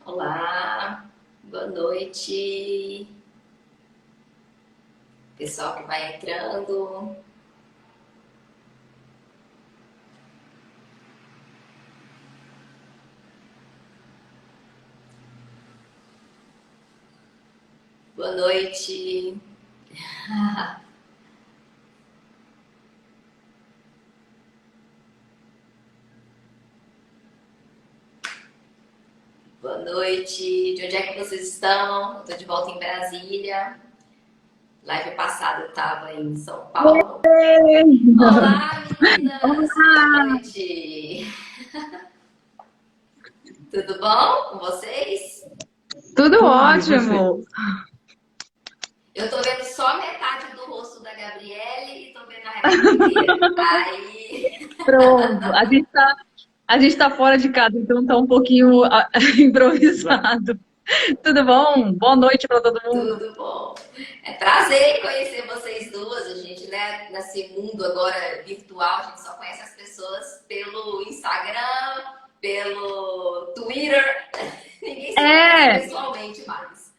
Olá, boa noite, pessoal que vai entrando. Boa noite. Boa noite. De onde é que vocês estão? Estou de volta em Brasília. Live passada eu estava em São Paulo. Olá, meninas. Boa Olá, noite. Tudo bom com vocês? tudo Tudo, e você? ótimo. Eu estou vendo só metade do rosto da Gabriele e estou vendo a Rebeca inteira. Aí, Pronto, a gente tá fora de casa, então tá um pouquinho improvisado. Tudo bom? Boa noite para todo mundo. tudo bom. É prazer em conhecer vocês duas. A gente, né, nesse mundo agora virtual, a gente só conhece as pessoas pelo Instagram, pelo Twitter. Ninguém se conhece É, pessoalmente mais.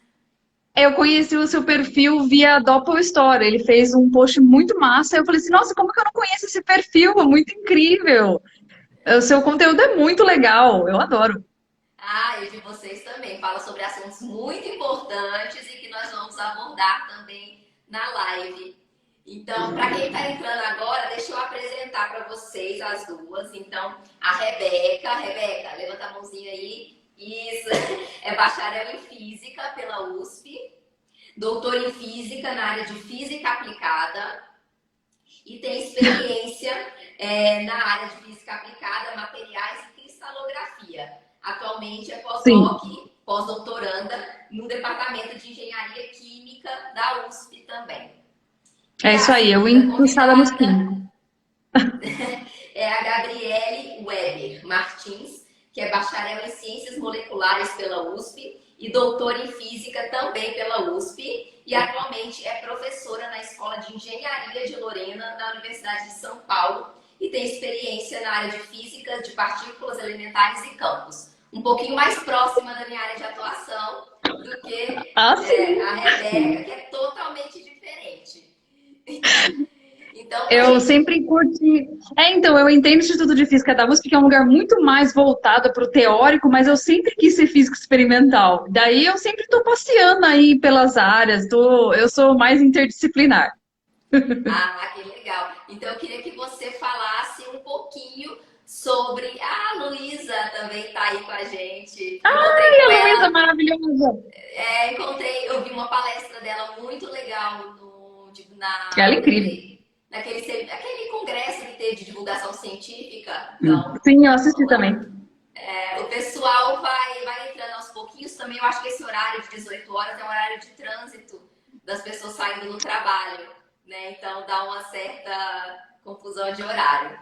eu conheci o seu perfil via Doppel Story. Ele fez um post muito massa. Eu falei assim, nossa, como que eu não conheço esse perfil? É muito incrível. O seu conteúdo é muito legal. Eu adoro. Ah, e de vocês também. Fala sobre assuntos muito importantes e que nós vamos abordar também na live. Então, para quem está entrando agora, deixa eu apresentar para vocês as duas. Então, a Rebeca. Rebeca, levanta a mãozinha aí. Isso, é bacharel em Física pela USP, doutora em Física na área de Física Aplicada e tem experiência na área de Física Aplicada, Materiais e Cristalografia. Atualmente é Sim, pós-doutoranda no Departamento de Engenharia Química da USP também. E é a isso aí. Eu segunda encruçada nos convidada químicos. é a Gabriele Weber Martins, que é bacharel em Ciências Moleculares pela USP e doutora em Física também pela USP, e atualmente é professora na Escola de Engenharia de Lorena, da Universidade de São Paulo, e tem experiência na área de Física de Partículas Elementares e Campos. Um pouquinho mais próxima da minha área de atuação do que Ah, sim. a Rebeca, que é totalmente diferente. Então, para a Eu gente. sempre curti. Então, eu entendo o Instituto de Física da USP, que é um lugar muito mais voltado para o teórico, mas eu sempre quis ser física experimental. Daí eu sempre estou passeando aí pelas áreas, eu sou mais interdisciplinar. Ah, que legal. Então eu queria que você falasse um pouquinho sobre. A Luísa também está aí com a gente. Encontrei Ai, com a Luísa ela, maravilhosa! eu vi uma palestra dela muito legal Ela é incrível. aquele congresso que teve de divulgação científica. Então, Sim, eu assisti também. o pessoal vai entrando aos pouquinhos também. Eu acho que esse horário de 18 horas é um horário de trânsito das pessoas saindo do trabalho, né? Então dá uma certa confusão de horário.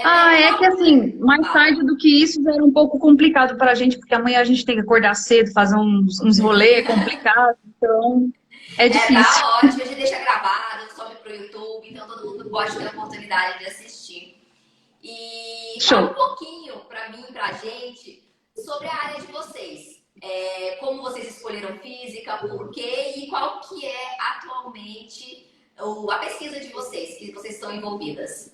Ah, Rebeca, é que assim, mais fala. tarde do que isso já era um pouco complicado para a gente, porque amanhã a gente tem que acordar cedo, fazer uns rolê complicados, então é difícil. Tá ótimo, a gente deixa gravado, sobe pro YouTube, então todo mundo pode ter a oportunidade de assistir. E fala um Show. pouquinho para mim, pra gente, sobre a área de vocês. Como vocês escolheram física, por quê e qual que é atualmente a pesquisa de vocês, que vocês estão envolvidas.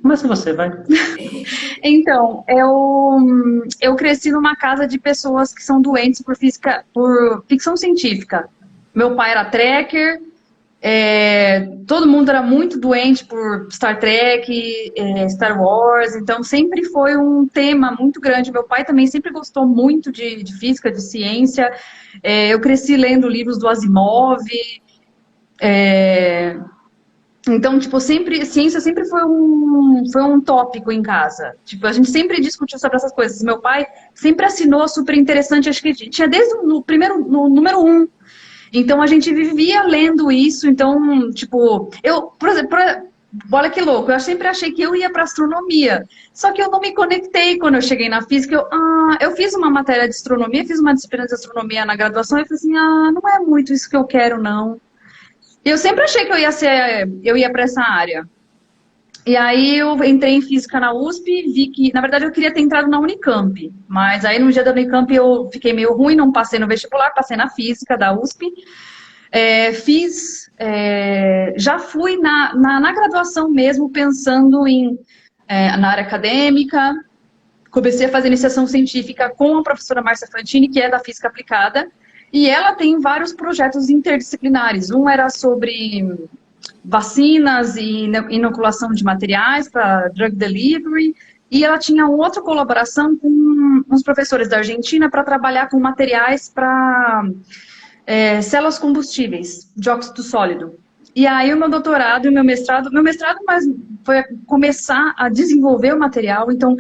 Começa você, vai. Então, eu cresci numa casa de pessoas que são doentes por ficção científica. Meu pai era trekker, todo mundo era muito doente por Star Trek, Star Wars, então sempre foi um tema muito grande. Meu pai também sempre gostou muito de física, de ciência. Eu cresci lendo livros do Asimov. é, Então, tipo, ciência sempre foi um tópico em casa. Tipo, a gente sempre discutiu sobre essas coisas. Meu pai sempre assinou super interessante, acho que tinha desde no número um. Então, a gente vivia lendo isso. Então, tipo, por exemplo, olha que louco, eu sempre achei que eu ia para astronomia. Só que eu não me conectei quando eu cheguei na física. Eu fiz uma matéria de astronomia, fiz uma disciplina de astronomia na graduação e falei assim, não é muito isso que eu quero, não. Eu sempre achei que eu ia para essa área. E aí eu entrei em física na USP, vi que, na verdade, eu queria ter entrado na Unicamp, mas aí no dia da Unicamp eu fiquei meio ruim, não passei no vestibular, passei na física da USP. Já fui na graduação mesmo, pensando na área acadêmica, comecei a fazer iniciação científica com a professora Márcia Fantini, que é da Física Aplicada, e ela tem vários projetos interdisciplinares. Um era sobre vacinas e inoculação de materiais para drug delivery, e ela tinha outra colaboração com uns professores da Argentina para trabalhar com materiais para células combustíveis, dióxido sólido. E aí o meu doutorado e o meu mestrado mas foi começar a desenvolver o material, então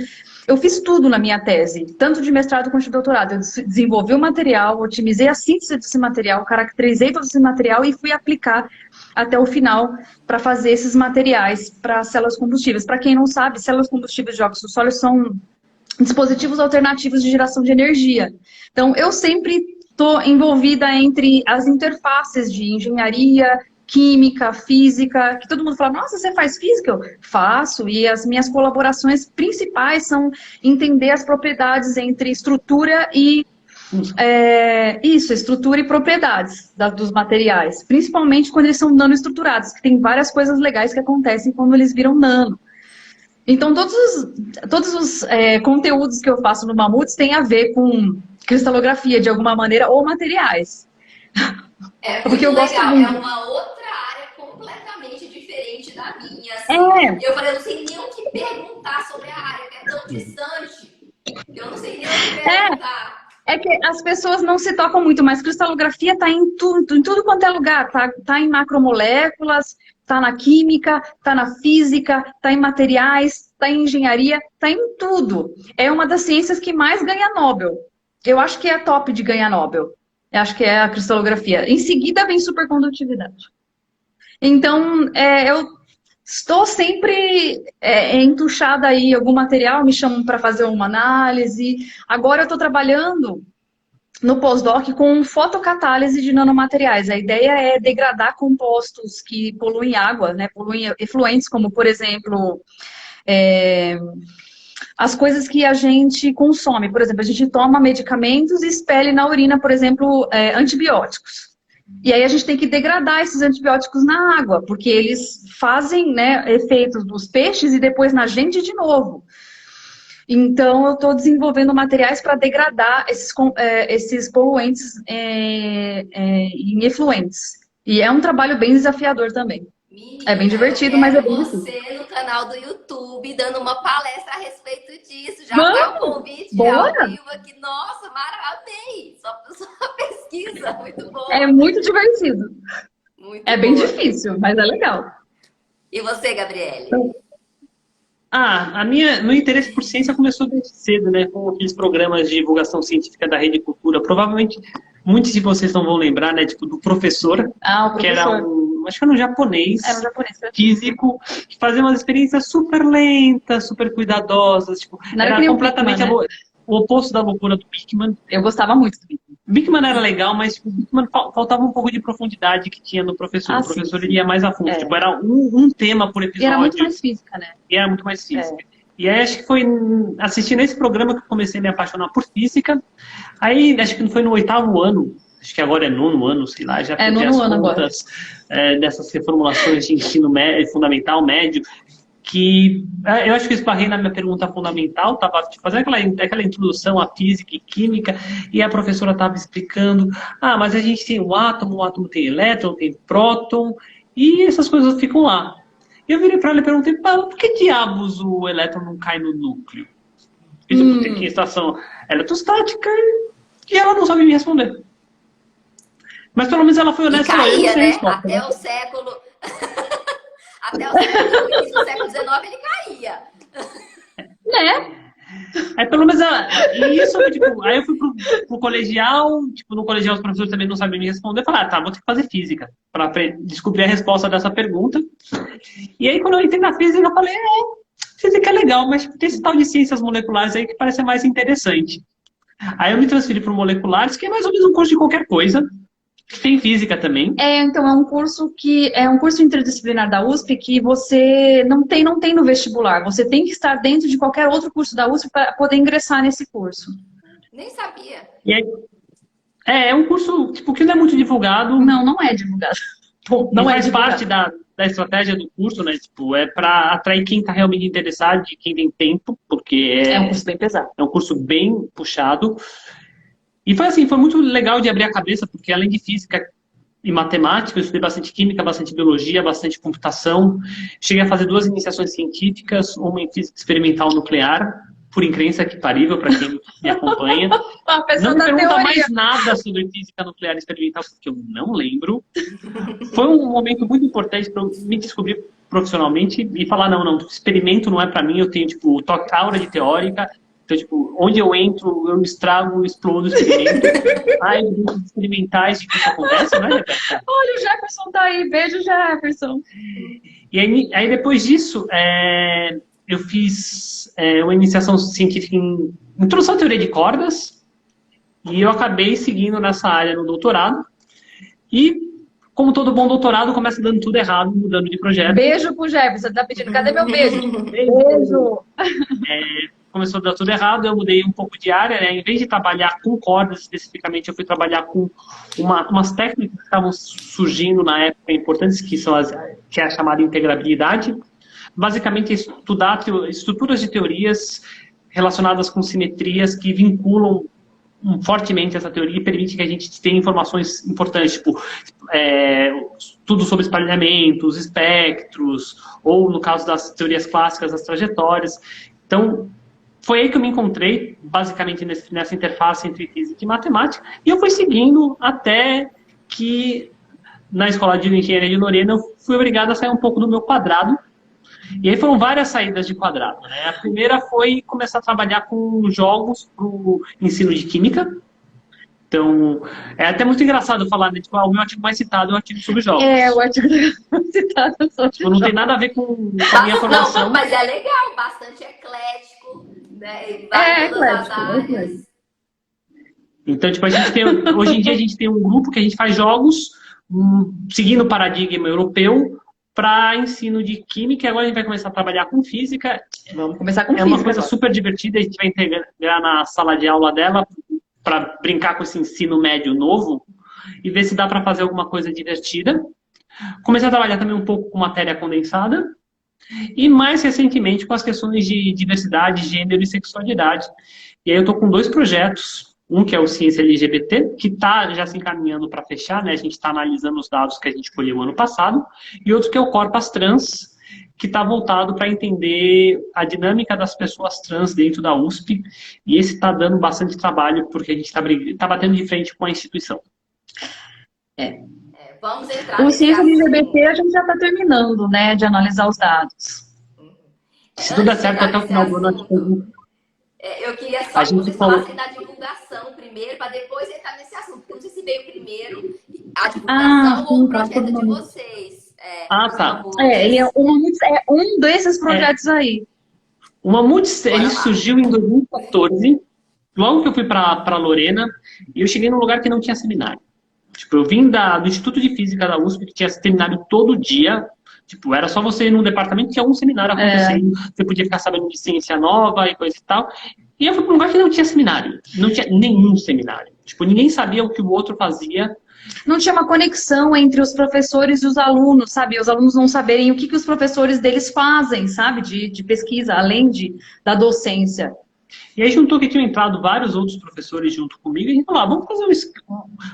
eu fiz tudo na minha tese, tanto de mestrado quanto de doutorado. Eu desenvolvi o material, otimizei a síntese desse material, caracterizei todo esse material e fui aplicar até o final para fazer esses materiais para células combustíveis. Para quem não sabe, células combustíveis de dióxido sólido são dispositivos alternativos de geração de energia. Então, eu sempre estou envolvida entre as interfaces de engenharia, química, física, que todo mundo fala, nossa, você faz física? Eu faço, e as minhas colaborações principais são entender as propriedades entre estrutura e estrutura e propriedades dos materiais, principalmente quando eles são nanoestruturados, que tem várias coisas legais que acontecem quando eles viram nano. Então, todos os conteúdos que eu faço no Mamutes têm a ver com cristalografia, de alguma maneira, ou materiais. Porque eu gosto muito. É uma outra área completamente diferente da minha. Assim. Eu falei, eu não sei nem o que perguntar sobre a área, que é tão distante. Eu não sei nem o que perguntar. É que as pessoas não se tocam muito, mas cristalografia está em tudo quanto é lugar. Tá em macromoléculas, está na química, está na física, está em materiais, está em engenharia, está em tudo. É uma das ciências que mais ganha Nobel. Eu acho que é top de ganhar Nobel. Eu acho que é a cristalografia. Em seguida vem supercondutividade. Então, eu estou sempre entuchada aí em algum material, me chamam para fazer uma análise. Agora eu estou trabalhando no pós-doc com fotocatálise de nanomateriais. A ideia é degradar compostos que poluem água, né? Poluem efluentes, como, por exemplo, as coisas que a gente consome. Por exemplo, a gente toma medicamentos e expele na urina, por exemplo, antibióticos. E aí a gente tem que degradar esses antibióticos na água, porque eles fazem, né, efeitos nos peixes e depois na gente de novo. Então, eu estou desenvolvendo materiais para degradar esses poluentes em efluentes. E é um trabalho bem desafiador também. Menina, é bem divertido, mas é bem difícil. Você no canal do YouTube dando uma palestra a respeito disso. Já Vamos, tá um convite bora. ao vivo aqui. Nossa, amei! Só pesquisa, muito bom. É muito divertido. Muito bem difícil, mas é legal. E você, Gabriele? Meu interesse por ciência começou desde cedo, né? Com aqueles programas de divulgação científica da Rede Cultura. Provavelmente, muitos de vocês não vão lembrar, né? Tipo, do professor, o professor. Que era acho que era um japonês, físico, que fazia umas experiências super lentas, super cuidadosas. Tipo, era completamente Bickman, né? O oposto da loucura do Bickman. Eu gostava muito do Bickman. Bickman era legal, mas o Bickman faltava um pouco de profundidade que tinha no professor. O professor ia mais a fundo. Tipo, era um tema por episódio. E era muito mais física, né? E era muito mais física. E aí acho que foi assistindo esse programa que eu comecei a me apaixonar por física. Aí acho que foi no 8º ano, acho que agora é 9º ano, sei lá, já perdi as contas dessas reformulações de ensino fundamental, médio, que eu acho que eu esbarrei na minha pergunta fundamental, estava fazendo aquela introdução à física e química, e a professora estava explicando, mas a gente tem o átomo tem elétron, tem próton, e essas coisas ficam lá. E eu virei para ela e perguntei, por que diabos o elétron não cai no núcleo? Isso tem que estação eletrostática, e ela não sabe me responder. Mas pelo menos ela foi honesta. Caía, né? Até o século... Até o século XIX ele caía. Né? Aí pelo menos aí eu fui pro colegial, no colegial os professores também não sabiam me responder. Eu falei, vou ter que fazer física para descobrir a resposta dessa pergunta. E aí quando eu entrei na física, eu falei, física é legal, mas tem esse tal de ciências moleculares aí que parece mais interessante. Aí eu me transferi para moleculares, que é mais ou menos um curso de qualquer coisa. Tem física também. Então é um curso interdisciplinar da USP que você não tem no vestibular. Você tem que estar dentro de qualquer outro curso da USP para poder ingressar nesse curso. Nem sabia. E aí, é um curso tipo, que não é muito divulgado. Não é divulgado. Não faz parte da estratégia do curso, né? Tipo, é para atrair quem está realmente interessado e quem tem tempo, porque é um curso bem pesado. É um curso bem puxado. E foi assim, foi muito legal de abrir a cabeça, porque além de física e matemática, eu estudei bastante química, bastante biologia, bastante computação. Cheguei a fazer 2 iniciações científicas, uma em física experimental nuclear, por incrível que parível, para quem me acompanha. Não me pergunta mais nada sobre física nuclear experimental, porque eu não lembro. Foi um momento muito importante para eu me descobrir profissionalmente e falar, não, experimento não é para mim, eu tenho, tipo, aura de teórica. Então, tipo, onde eu entro, eu estrago, explodo, experimento. Ai, grupos experimentais de que isso acontece, não é, Rebeca? Olha, o Jefferson tá aí. Beijo, Jefferson. E aí depois disso, eu fiz uma iniciação científica em introdução à teoria de cordas. E eu acabei seguindo nessa área no doutorado. E, como todo bom doutorado, começa dando tudo errado, mudando de projeto. Beijo pro Jefferson. Tá pedindo, cadê meu beijo? Beijo. Começou a dar tudo errado, eu mudei um pouco de área, né? Em vez de trabalhar com cordas especificamente, eu fui trabalhar com umas técnicas que estavam surgindo na época importantes, que é a chamada integrabilidade. Basicamente, estudar estruturas de teorias relacionadas com simetrias que vinculam fortemente essa teoria e permite que a gente tenha informações importantes, tipo tudo sobre espalhamentos, espectros, ou no caso das teorias clássicas, as trajetórias. Então, foi aí que eu me encontrei, basicamente, nessa interface entre física e matemática, e eu fui seguindo até que, na Escola de Engenharia de Lorena, eu fui obrigado a sair um pouco do meu quadrado, e aí foram várias saídas de quadrado, né? A primeira foi começar a trabalhar com jogos para o ensino de química. Então, é até muito engraçado falar, né? Tipo, o meu artigo mais citado é o artigo sobre jogos. O artigo mais citado é sobre jogos. Não tem nada a ver com a minha formação. Não, mas é legal, bastante eclético, né? Vai todas as áreas. Então, tipo, hoje em dia a gente tem um grupo que a gente faz jogos seguindo o paradigma europeu para ensino de química, e agora a gente vai começar a trabalhar com física. Vamos começar com física. É uma coisa super divertida, a gente vai integrar na sala de aula dela para brincar com esse ensino médio novo e ver se dá para fazer alguma coisa divertida. Comecei a trabalhar também um pouco com matéria condensada e mais recentemente com as questões de diversidade, gênero e sexualidade. E aí eu estou com 2 projetos. Um que é o Ciência LGBT, que está já se encaminhando para fechar, né? A gente está analisando os dados que a gente colheu ano passado. E outro que é o Corpas Trans, que está voltado para entender a dinâmica das pessoas trans dentro da USP. E esse está dando bastante trabalho, porque a gente está batendo de frente com a instituição. Vamos entrar o Ciência LGBT a gente já está terminando, né? De analisar os dados. Se tudo der certo, até o final do ano... Eu queria só que vocês falassem da divulgação primeiro, para depois entrar nesse assunto, porque eu não sei se veio primeiro a divulgação ou o projeto de vocês. Tá. Ele é um desses projetos aí. O Mamutes, ele surgiu em 2014, logo que eu fui para Lorena, e eu cheguei num lugar que não tinha seminário. Tipo, eu vim do Instituto de Física da USP, que tinha seminário todo dia. Tipo, era só você ir num departamento que tinha um seminário acontecendo, você podia ficar sabendo de ciência nova e coisa e tal. E eu fui para um lugar que não tinha seminário, não tinha nenhum seminário. Tipo, ninguém sabia o que o outro fazia. Não tinha uma conexão entre os professores e os alunos, sabe? Os alunos não saberem o que os professores deles fazem, sabe? De pesquisa, além da docência. E aí juntou que tinham entrado vários outros professores junto comigo e a gente falou,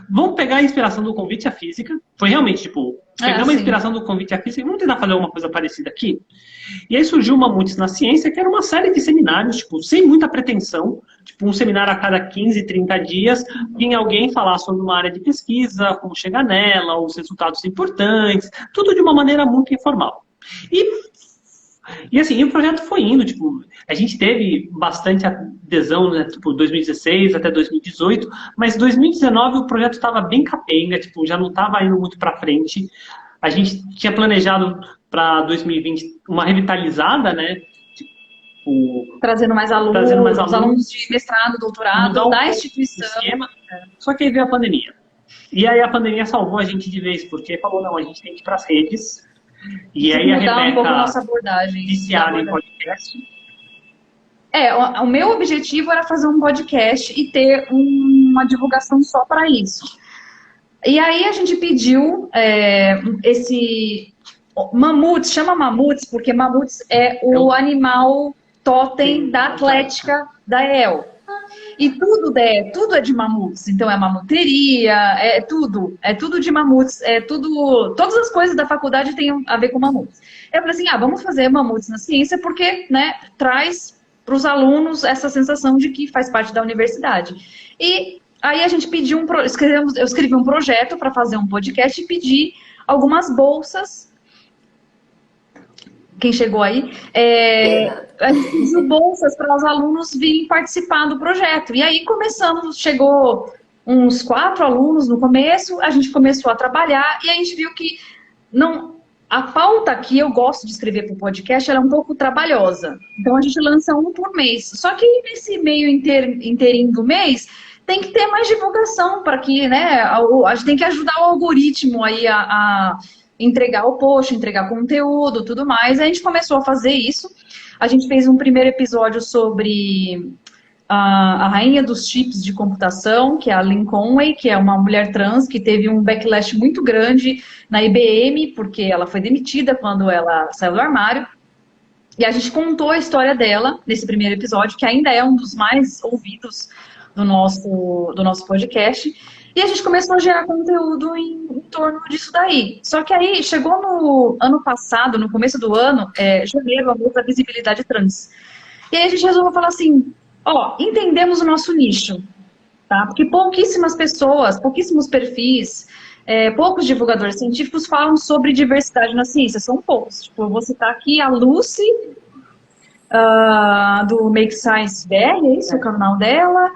vamos pegar a inspiração do convite à física. Foi realmente, tipo, pegamos a inspiração do convite à física e vamos tentar fazer alguma coisa parecida aqui. E aí surgiu uma Mamutes na Ciência, que era uma série de seminários, tipo, sem muita pretensão, tipo, um seminário a cada 15, 30 dias, vinha alguém falar sobre uma área de pesquisa, como chegar nela, os resultados importantes, tudo de uma maneira muito informal. E assim, o projeto foi indo, tipo, a gente teve bastante adesão, né, tipo, 2016 até 2018, mas 2019 o projeto estava bem capenga, tipo, já não estava indo muito para frente. A gente tinha planejado para 2020 uma revitalizada, né? Tipo, trazendo mais alunos, os alunos de mestrado, doutorado, da instituição. Só que aí veio a pandemia. E aí a pandemia salvou a gente de vez, porque falou, não, a gente tem que ir para as redes. E aí a Rebeca, um pouco a nossa abordagem. viciada em podcast. O meu objetivo era fazer um podcast e ter uma divulgação só para isso. E aí a gente pediu esse mamutes, chama mamutes, porque mamutes é o animal totem da Atlética da EL. E tudo é de mamutes, então é mamuteria, é tudo de mamutes, todas as coisas da faculdade têm a ver com mamutes. Eu falei assim, vamos fazer mamutes na ciência porque, né, traz para os alunos essa sensação de que faz parte da universidade. E aí a gente pediu eu escrevi um projeto para fazer um podcast e pedi algumas bolsas. Quem chegou aí, a gente pediu bolsas para os alunos virem participar do projeto. E aí chegou uns 4 alunos no começo, a gente começou a trabalhar e a gente viu que a pauta que eu gosto de escrever para o podcast era um pouco trabalhosa. Então a gente lança um por mês. Só que nesse meio inteirinho do mês, tem que ter mais divulgação para que, né, a gente tem que ajudar o algoritmo aí a entregar o post, entregar conteúdo, tudo mais. A gente começou a fazer isso. A gente fez um primeiro episódio sobre a rainha dos chips de computação, que é a Lynn Conway, que é uma mulher trans que teve um backlash muito grande na IBM, porque ela foi demitida quando ela saiu do armário. E a gente contou a história dela nesse primeiro episódio, que ainda é um dos mais ouvidos do nosso podcast. E a gente começou a gerar conteúdo em torno disso daí. Só que aí, chegou no ano passado, no começo do ano, janeiro, a mês da visibilidade trans. E aí a gente resolveu falar assim, entendemos o nosso nicho, tá? Porque pouquíssimas pessoas, pouquíssimos perfis, poucos divulgadores científicos falam sobre diversidade na ciência, são poucos. Tipo, eu vou citar aqui a Lucy, do Make Science BR, é isso? O canal dela.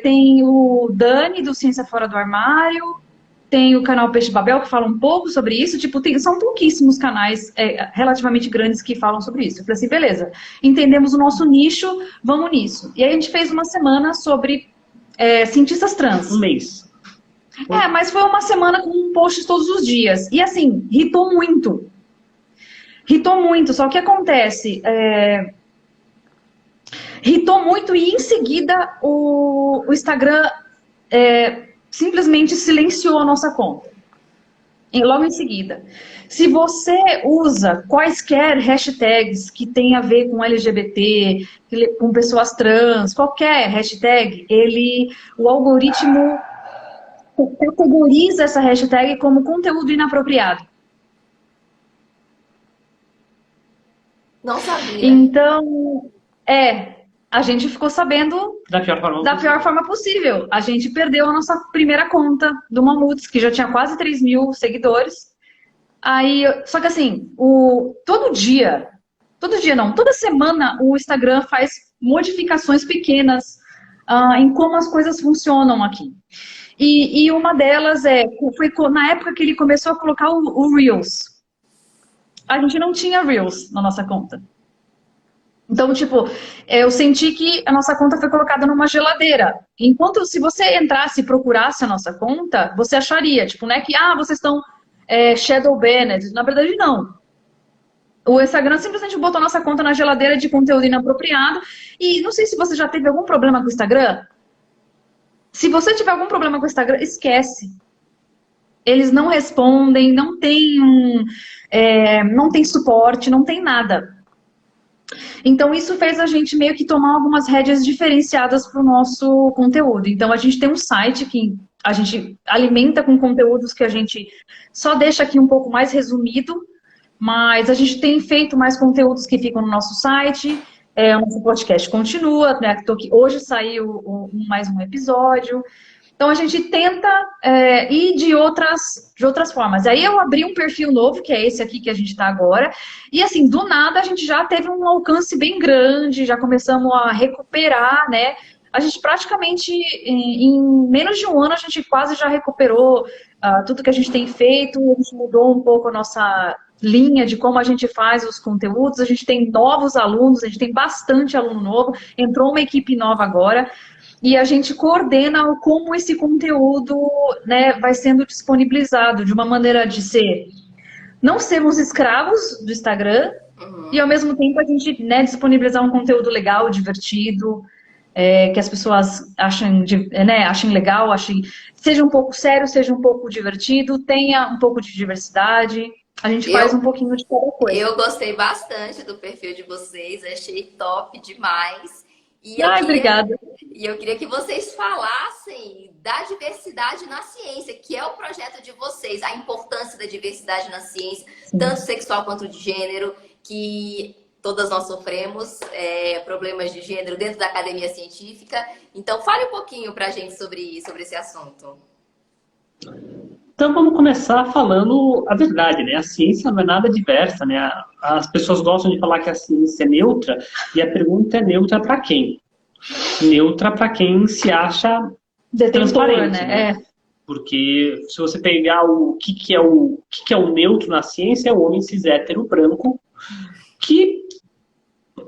Tem o Dani, do Ciência Fora do Armário, tem o canal Peixe Babel, que fala um pouco sobre isso, tipo, são pouquíssimos canais relativamente grandes que falam sobre isso. Eu falei assim, beleza, entendemos o nosso nicho, vamos nisso. E aí a gente fez uma semana sobre cientistas trans. Um mês. Mas foi uma semana com posts todos os dias. E assim, irritou muito. Só que o que acontece? Irritou muito e em seguida o Instagram simplesmente silenciou a nossa conta. E logo em seguida. Se você usa quaisquer hashtags que tem a ver com LGBT, com pessoas trans, qualquer hashtag, o algoritmo categoriza essa hashtag como conteúdo inapropriado. Não sabia. Então, a gente ficou sabendo da pior forma possível. A gente perdeu a nossa primeira conta do Mamutes, que já tinha quase 3 mil seguidores. Aí, só que assim, toda semana o Instagram faz modificações pequenas em como as coisas funcionam aqui. E uma delas foi na época que ele começou a colocar o Reels. A gente não tinha Reels na nossa conta. Então, tipo, eu senti que a nossa conta foi colocada numa geladeira. Enquanto, se você entrasse e procurasse a nossa conta, você acharia, tipo, né, que, vocês estão shadow banned. Na verdade, não. O Instagram simplesmente botou a nossa conta na geladeira de conteúdo inapropriado. E não sei se você já teve algum problema com o Instagram. Se você tiver algum problema com o Instagram, esquece. Eles não respondem, não tem suporte, não tem nada. Então, isso fez a gente meio que tomar algumas rédeas diferenciadas para o nosso conteúdo. Então, a gente tem um site que a gente alimenta com conteúdos que a gente só deixa aqui um pouco mais resumido, mas a gente tem feito mais conteúdos que ficam no nosso site. O nosso podcast continua, né? Hoje saiu mais um episódio. Então, a gente tenta ir de outras formas. Aí eu abri um perfil novo, que é esse aqui que a gente está agora. E assim, do nada, a gente já teve um alcance bem grande, já começamos a recuperar, né? A gente praticamente, em menos de um ano, a gente quase já recuperou tudo que a gente tem feito. A gente mudou um pouco a nossa linha de como a gente faz os conteúdos. A gente tem novos alunos, a gente tem bastante aluno novo. Entrou uma equipe nova agora. e a gente coordena como esse conteúdo, né, vai sendo disponibilizado de uma maneira de ser, não sermos escravos do Instagram, e ao mesmo tempo a gente, né, disponibilizar um conteúdo legal, divertido, que as pessoas achem, né, achem legal, seja um pouco sério, seja um pouco divertido, tenha um pouco de diversidade. A gente faz um pouquinho de cada coisa. Eu gostei bastante do perfil de vocês, achei top demais. Obrigada. E eu queria que vocês falassem da diversidade na ciência, que é o projeto de vocês, a importância da diversidade na ciência, tanto sexual quanto de gênero, que todas nós sofremos problemas de gênero dentro da academia científica. Então, fale um pouquinho pra gente sobre esse assunto. Então vamos começar falando a verdade, né? A ciência não é nada diversa, né? As pessoas gostam de falar que a ciência é neutra, e a pergunta é neutra para quem? Neutra para quem se acha transparente, né? Porque se você pegar o que é o neutro na ciência, é o homem cis hétero branco, que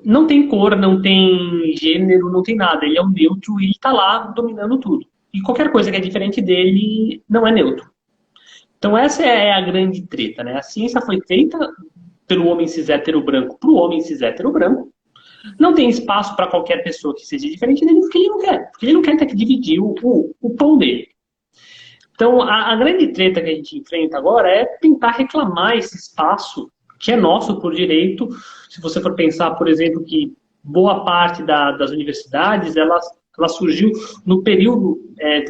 não tem cor, não tem gênero, não tem nada. Ele é um neutro e ele está lá dominando tudo. E qualquer coisa que é diferente dele não é neutro. Então essa é a grande treta, né? A ciência foi feita pelo homem cis hétero branco para o homem cis hétero branco. Não tem espaço para qualquer pessoa que seja diferente dele, porque ele não quer. Porque ele não quer ter que dividir o pão dele. Então a grande treta que a gente enfrenta agora é tentar reclamar esse espaço que é nosso por direito. Se você for pensar, por exemplo, que boa parte das universidades, ela surgiu no período,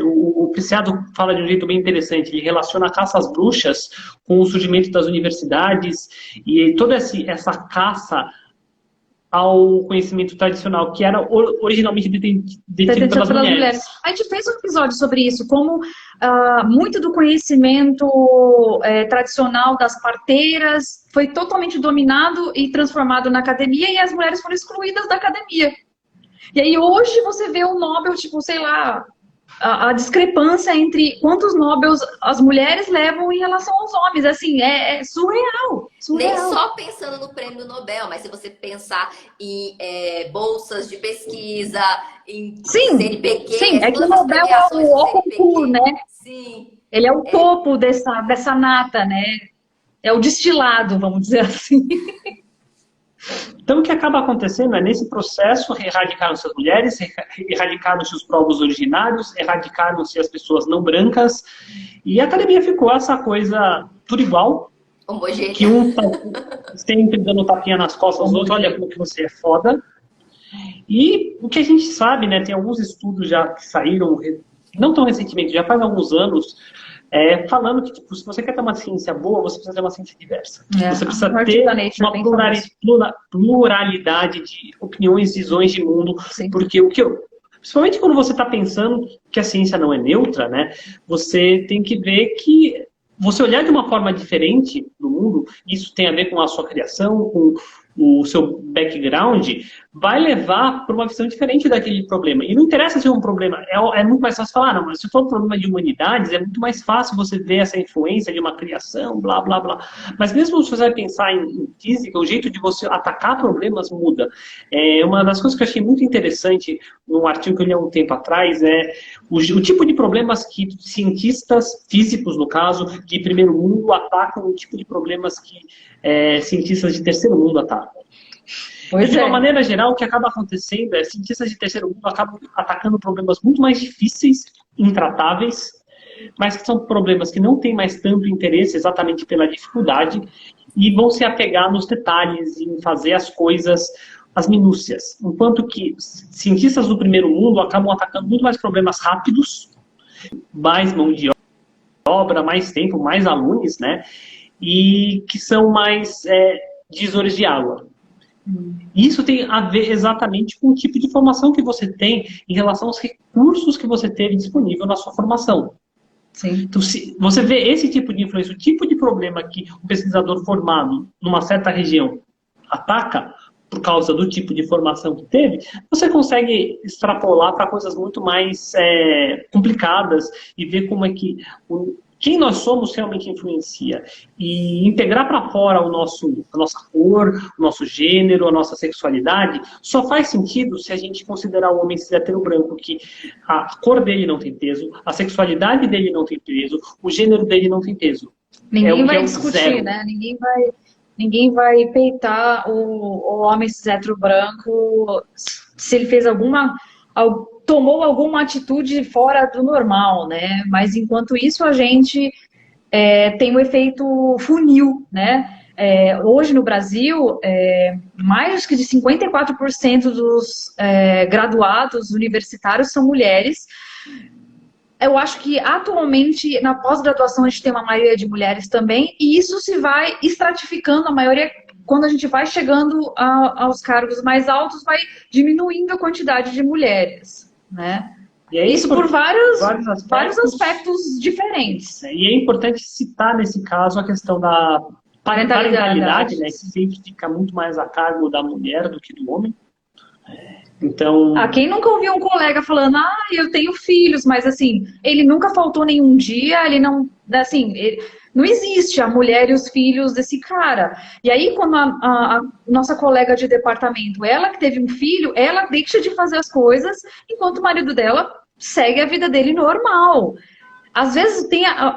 o Preciado fala de um jeito bem interessante, ele relaciona a caça às bruxas com o surgimento das universidades e toda essa caça ao conhecimento tradicional, que era originalmente detido pelas mulheres. A gente fez um episódio sobre isso, como muito do conhecimento tradicional das parteiras foi totalmente dominado e transformado na academia, e as mulheres foram excluídas da academia. E aí hoje você vê o Nobel, tipo, sei lá, a discrepância entre quantos Nobels as mulheres levam em relação aos homens. Assim, é surreal. Nem só pensando no prêmio Nobel, mas se você pensar em bolsas de pesquisa, em CNPq... Sim, é que o Nobel é o concurso, né? Sim. Ele é o topo dessa nata, né? É o destilado, vamos dizer assim. Então, o que acaba acontecendo é, nesse processo, erradicaram-se as mulheres, erradicaram-se os povos originários, erradicaram-se as pessoas não brancas, e a academia ficou essa coisa tudo igual, homogênea, que um tá sempre dando tapinha nas costas dos outros, olha como que você é foda. E o que a gente sabe, né, tem alguns estudos já que saíram, não tão recentemente, já faz alguns anos, falando que, tipo, se você quer ter uma ciência boa, você precisa ter uma ciência diversa. Você precisa ter uma pluralidade de opiniões, visões de mundo. Sim. Porque principalmente quando você está pensando que a ciência não é neutra, né? Você tem que ver que você olhar de uma forma diferente do mundo, isso tem a ver com a sua criação, com o seu background, vai levar para uma visão diferente daquele problema. E não interessa se é um problema, é muito mais fácil falar, não, mas se for um problema de humanidades, é muito mais fácil você ver essa influência de uma criação, blá, blá, blá. Mas mesmo se você vai pensar em física, o jeito de você atacar problemas muda. Uma das coisas que eu achei muito interessante num artigo que eu li há um tempo atrás é o tipo de problemas que cientistas físicos, no caso, de primeiro mundo, atacam, o tipo de problemas que cientistas de terceiro mundo atacam. De uma maneira geral, o que acaba acontecendo é que cientistas de terceiro mundo acabam atacando problemas muito mais difíceis, intratáveis, mas que são problemas que não têm mais tanto interesse exatamente pela dificuldade e vão se apegar nos detalhes, em fazer as coisas, as minúcias. Enquanto que cientistas do primeiro mundo acabam atacando muito mais problemas rápidos, mais mão de obra, mais tempo, mais alunos, né? E que são mais divisores de água. Isso tem a ver exatamente com o tipo de formação que você tem em relação aos recursos que você teve disponível na sua formação. Sim. Então, se você vê esse tipo de influência, o tipo de problema que o pesquisador formado numa certa região ataca por causa do tipo de formação que teve, você consegue extrapolar para coisas muito mais complicadas e ver como é que quem nós somos realmente influencia. E integrar para fora a nossa cor, o nosso gênero, a nossa sexualidade, só faz sentido se a gente considerar o homem cis hétero branco, que a cor dele não tem peso, a sexualidade dele não tem peso, o gênero dele não tem peso. Ninguém vai discutir, zero. Né? Ninguém vai peitar o homem cis hétero branco se ele fez tomou alguma atitude fora do normal, né? Mas enquanto isso a gente tem o efeito funil, né? Hoje no Brasil, mais que de 54% dos graduados universitários são mulheres. Eu acho que atualmente na pós-graduação a gente tem uma maioria de mulheres também, e isso se vai estratificando, a maioria, quando a gente vai chegando aos cargos mais altos, vai diminuindo a quantidade de mulheres, né? E é isso por vários aspectos diferentes. E é importante citar nesse caso a questão da parentalidade, né, que sempre fica muito mais a cargo da mulher do que do homem. Então... quem nunca ouviu um colega falando, eu tenho filhos, mas assim, ele nunca faltou nenhum dia, ele não, assim, não existe a mulher e os filhos desse cara. E aí, quando a nossa colega de departamento, ela que teve um filho, ela deixa de fazer as coisas, enquanto o marido dela segue a vida dele normal. Às vezes,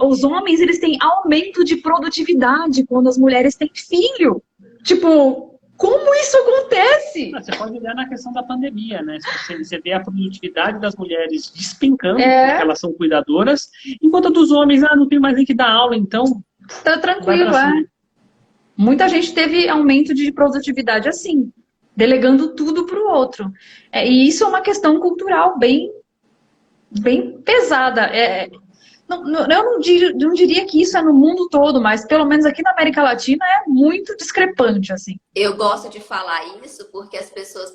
os homens, eles têm aumento de produtividade quando as mulheres têm filho. Tipo... Como isso acontece? Você pode olhar na questão da pandemia, né? Você vê a produtividade das mulheres despencando, porque elas são cuidadoras, enquanto a dos homens, não tem mais nem que dar aula, então... Tá tranquilo, Muita gente teve aumento de produtividade assim, delegando tudo para o outro. E isso é uma questão cultural bem pesada. Eu não diria que isso é no mundo todo, mas pelo menos aqui na América Latina é muito discrepante, assim. Eu gosto de falar isso porque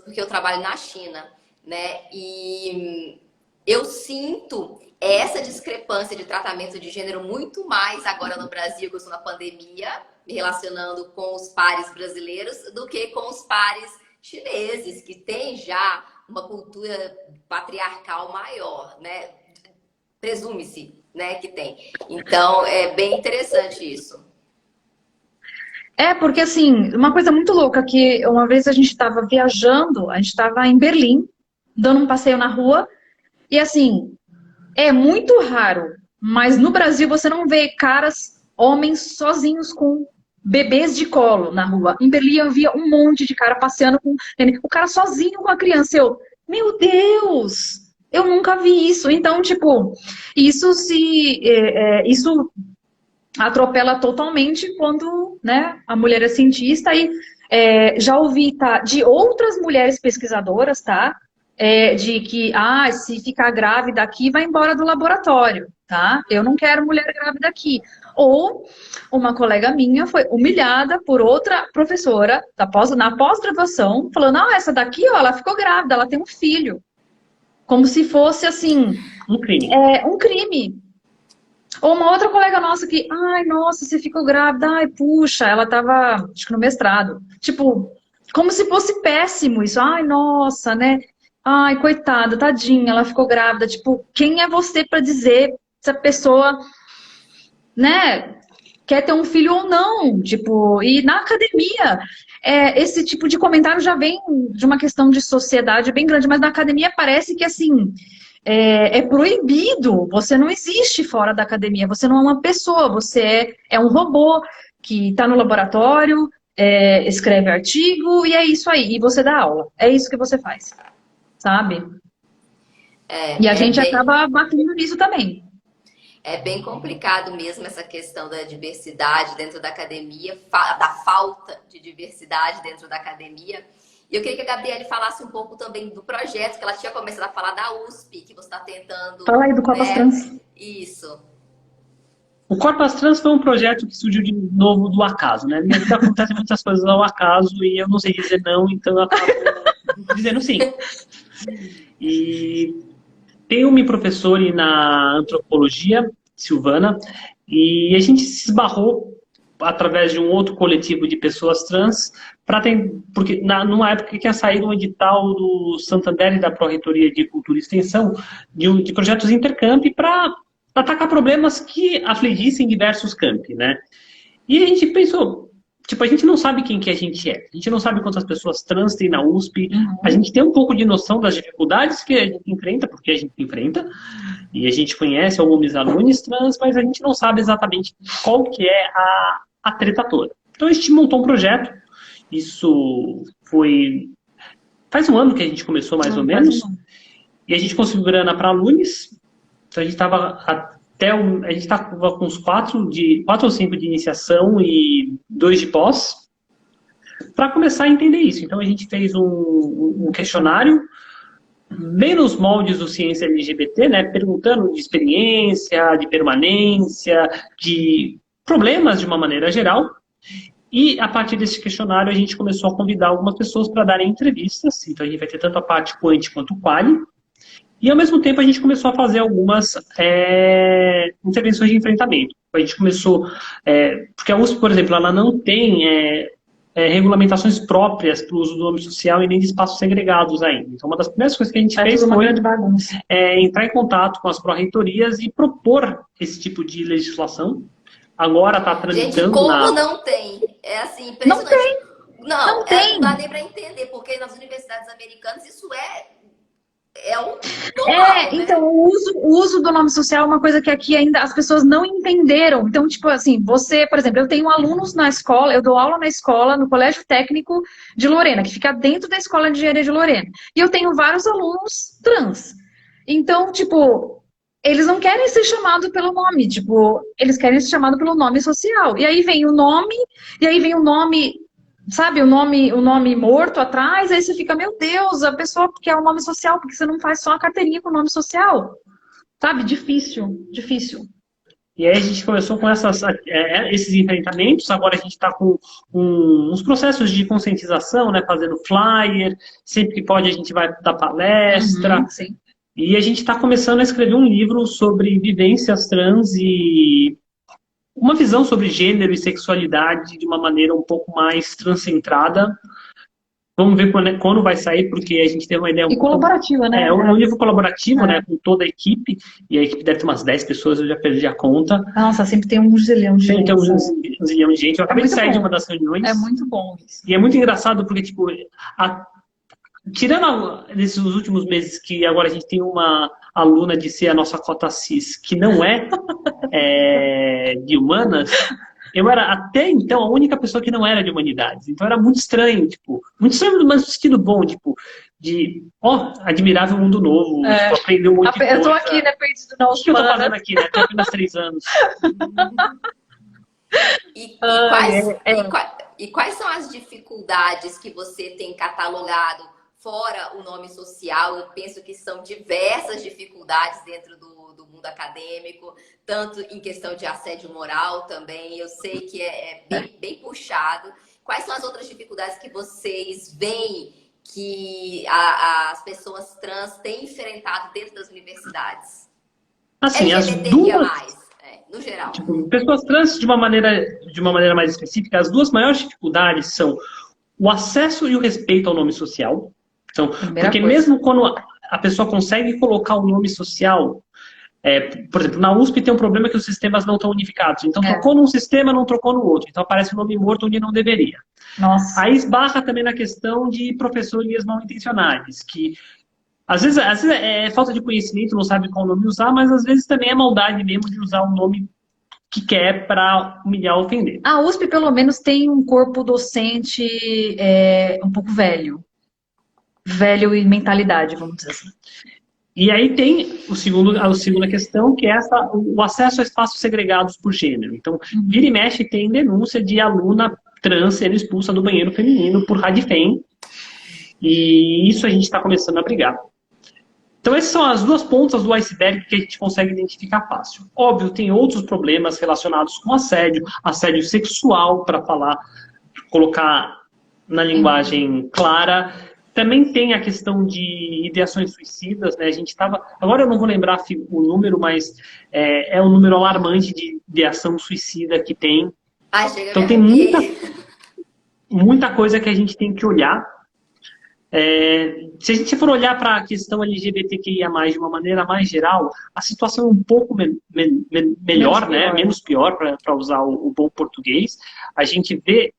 porque eu trabalho na China, né? E eu sinto essa discrepância de tratamento de gênero muito mais agora no Brasil, que eu estou na pandemia, me relacionando com os pares brasileiros, do que com os pares chineses, que têm já uma cultura patriarcal maior, né? Presume-se, né, que tem. Então, é bem interessante isso. Porque assim, uma coisa muito louca, que uma vez a gente estava viajando, a gente estava em Berlim, dando um passeio na rua, e assim, é muito raro, mas no Brasil você não vê homens sozinhos com bebês de colo na rua. Em Berlim eu via um monte de cara passeando com o cara sozinho com a criança. Meu Deus! Eu nunca vi isso. Então, tipo, isso atropela totalmente quando, né, a mulher é cientista. E já ouvi, de outras mulheres pesquisadoras, de que, se ficar grávida aqui, vai embora do laboratório, tá? Eu não quero mulher grávida aqui. Ou uma colega minha foi humilhada por outra professora na pós-graduação, falando, essa daqui, ela ficou grávida, ela tem um filho. Como se fosse, assim... Um crime. Um crime. Ou uma outra colega nossa que... nossa, você ficou grávida. Puxa, ela tava, acho que no mestrado. Tipo, como se fosse péssimo isso. Nossa, né? Coitada, tadinha, ela ficou grávida. Tipo, quem é você para dizer se a pessoa, né, quer ter um filho ou não? Tipo, e na academia... esse tipo de comentário já vem de uma questão de sociedade bem grande, mas na academia parece que, assim, é proibido. Você não existe fora da academia, você não é uma pessoa, você é um robô que está no laboratório, escreve artigo, e é isso aí, e você dá aula. É isso que você faz, sabe? E a gente acaba batendo nisso também. É bem complicado mesmo essa questão da diversidade dentro da academia, da falta de diversidade dentro da academia. E eu queria que a Gabriele falasse um pouco também do projeto, que ela tinha começado a falar da USP, que você está tentando... Fala aí do Corpas Trans. Isso. O Corpas Trans foi um projeto que surgiu de novo do acaso, né? Minha vida acontece muitas coisas ao acaso e eu não sei dizer não, então eu acabo dizendo sim. E... tem uma professora na antropologia, Silvana, e a gente se esbarrou através de um outro coletivo de pessoas trans, porque numa época que tinha saído um edital do Santander e da Pró-Reitoria de Cultura e Extensão, de projetos intercamp para atacar problemas que afligissem diversos campi, né? E a gente pensou, tipo, a gente não sabe quem que a gente é. A gente não sabe quantas pessoas trans tem na USP. A gente tem um pouco de noção das dificuldades que a gente enfrenta, porque a gente enfrenta. E a gente conhece alguns alunos trans, mas a gente não sabe exatamente qual que é a treta toda. Então a gente montou um projeto. Isso foi... Faz um ano que a gente começou, mais ou menos. E a gente conseguiu grana para alunos. Então a gente estava a gente estava com uns 4 ou 5 de iniciação e 2 de pós, para começar a entender isso. Então a gente fez um questionário, bem nos moldes do Ciência LGBT, né, perguntando de experiência, de permanência, de problemas de uma maneira geral. E a partir desse questionário a gente começou a convidar algumas pessoas para darem entrevistas. Então a gente vai ter tanto a parte quanti quanto quali. E, ao mesmo tempo, a gente começou a fazer algumas intervenções de enfrentamento. A gente começou... porque a USP, por exemplo, ela não tem regulamentações próprias para o uso do nome social e nem de espaços segregados ainda. Então, uma das primeiras coisas que a gente fez foi entrar em contato com as pró-reitorias e propor esse tipo de legislação. Agora está tramitando... Gente, como não tem? É assim, impressionante. Não tem. Não tem. Não dá nem para entender, porque nas universidades americanas isso é um normal, né? Então, o uso do nome social é uma coisa que aqui ainda as pessoas não entenderam. Então, tipo assim, você, por exemplo, eu tenho alunos na escola, eu dou aula na escola, no Colégio Técnico de Lorena, que fica dentro da Escola de Engenharia de Lorena. E eu tenho vários alunos trans. Então, tipo, eles não querem ser chamados pelo nome, tipo, eles querem ser chamados pelo nome social. E aí vem o nome, sabe, o nome morto atrás, aí você fica, meu Deus, a pessoa quer o nome social, porque você não faz só a carteirinha com o nome social. Sabe, difícil. E aí a gente começou com esses enfrentamentos, agora a gente está com uns processos de conscientização, né, fazendo flyer, sempre que pode a gente vai dar palestra. Sim. E a gente está começando a escrever um livro sobre vivências trans e uma visão sobre gênero e sexualidade de uma maneira um pouco mais transcentrada. Vamos ver quando vai sair, porque a gente tem uma ideia... E colaborativa, né? É um livro colaborativo, né? Com toda a equipe. E a equipe deve ter umas 10 pessoas, eu já perdi a conta. Nossa, sempre tem um zilhão de gente. Tem um zilhão de gente. Eu acabei de sair de uma das reuniões. É muito bom isso. E é muito engraçado, porque, tipo... Tirando nesses últimos meses que agora a gente tem uma aluna de ser a nossa cota cis, que não é de humanas, eu era até então a única pessoa que não era de humanidades. Então era muito estranho, tipo, muito estranho, mas no sentido bom, tipo, admirável mundo novo, tipo, aprender um monte de coisa. Eu tô aqui, né, perdido na O que eu tô fazendo aqui, né? Tô apenas 3 anos. E quais são as dificuldades que você tem catalogado? Fora o nome social, eu penso que são diversas dificuldades dentro do mundo acadêmico, tanto em questão de assédio moral também, eu sei que é bem puxado. Quais são as outras dificuldades que vocês veem que as pessoas trans têm enfrentado dentro das universidades? Assim, as duas... no geral. Tipo, pessoas trans, de uma maneira mais específica, as duas maiores dificuldades são o acesso e o respeito ao nome social. Então, porque mesmo quando a pessoa consegue colocar o nome social, por exemplo, na USP tem um problema que os sistemas não estão unificados. Então, trocou num sistema, não trocou no outro. Então, aparece o nome morto onde não deveria. Nossa. Aí esbarra também na questão de professorias mal intencionadas, que às vezes é falta de conhecimento, não sabe qual nome usar, mas às vezes também é maldade mesmo de usar um nome que quer para humilhar ou ofender. A USP, pelo menos, tem um corpo docente um pouco velho. Velho e mentalidade, vamos dizer assim. E aí tem a segunda questão, que é o acesso a espaços segregados por gênero. Então, vira e mexe tem denúncia de aluna trans sendo expulsa do banheiro feminino por radifem. E isso a gente está começando a brigar. Então, essas são as duas pontas do iceberg que a gente consegue identificar fácil. Óbvio, tem outros problemas relacionados com assédio sexual, para colocar na linguagem clara. Também tem a questão de ideações suicidas, né? A gente estava... Agora eu não vou lembrar o número, mas é um número alarmante de ideação suicida que tem. Então tem muita coisa que a gente tem que olhar. Se a gente for olhar para a questão LGBTQIA+, de uma maneira mais geral, a situação é um pouco melhor, né? Menos pior, para usar o bom português. A gente vê,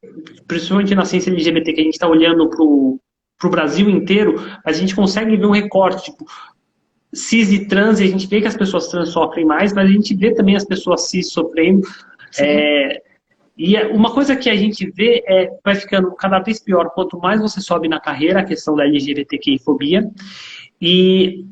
principalmente na ciência LGBT, que a gente está olhando para o Brasil inteiro, a gente consegue ver um recorte, tipo, cis e trans, e a gente vê que as pessoas trans sofrem mais, mas a gente vê também as pessoas cis sofrendo. E uma coisa que a gente vê vai ficando cada vez pior quanto mais você sobe na carreira, a questão da LGBTQI-fobia. E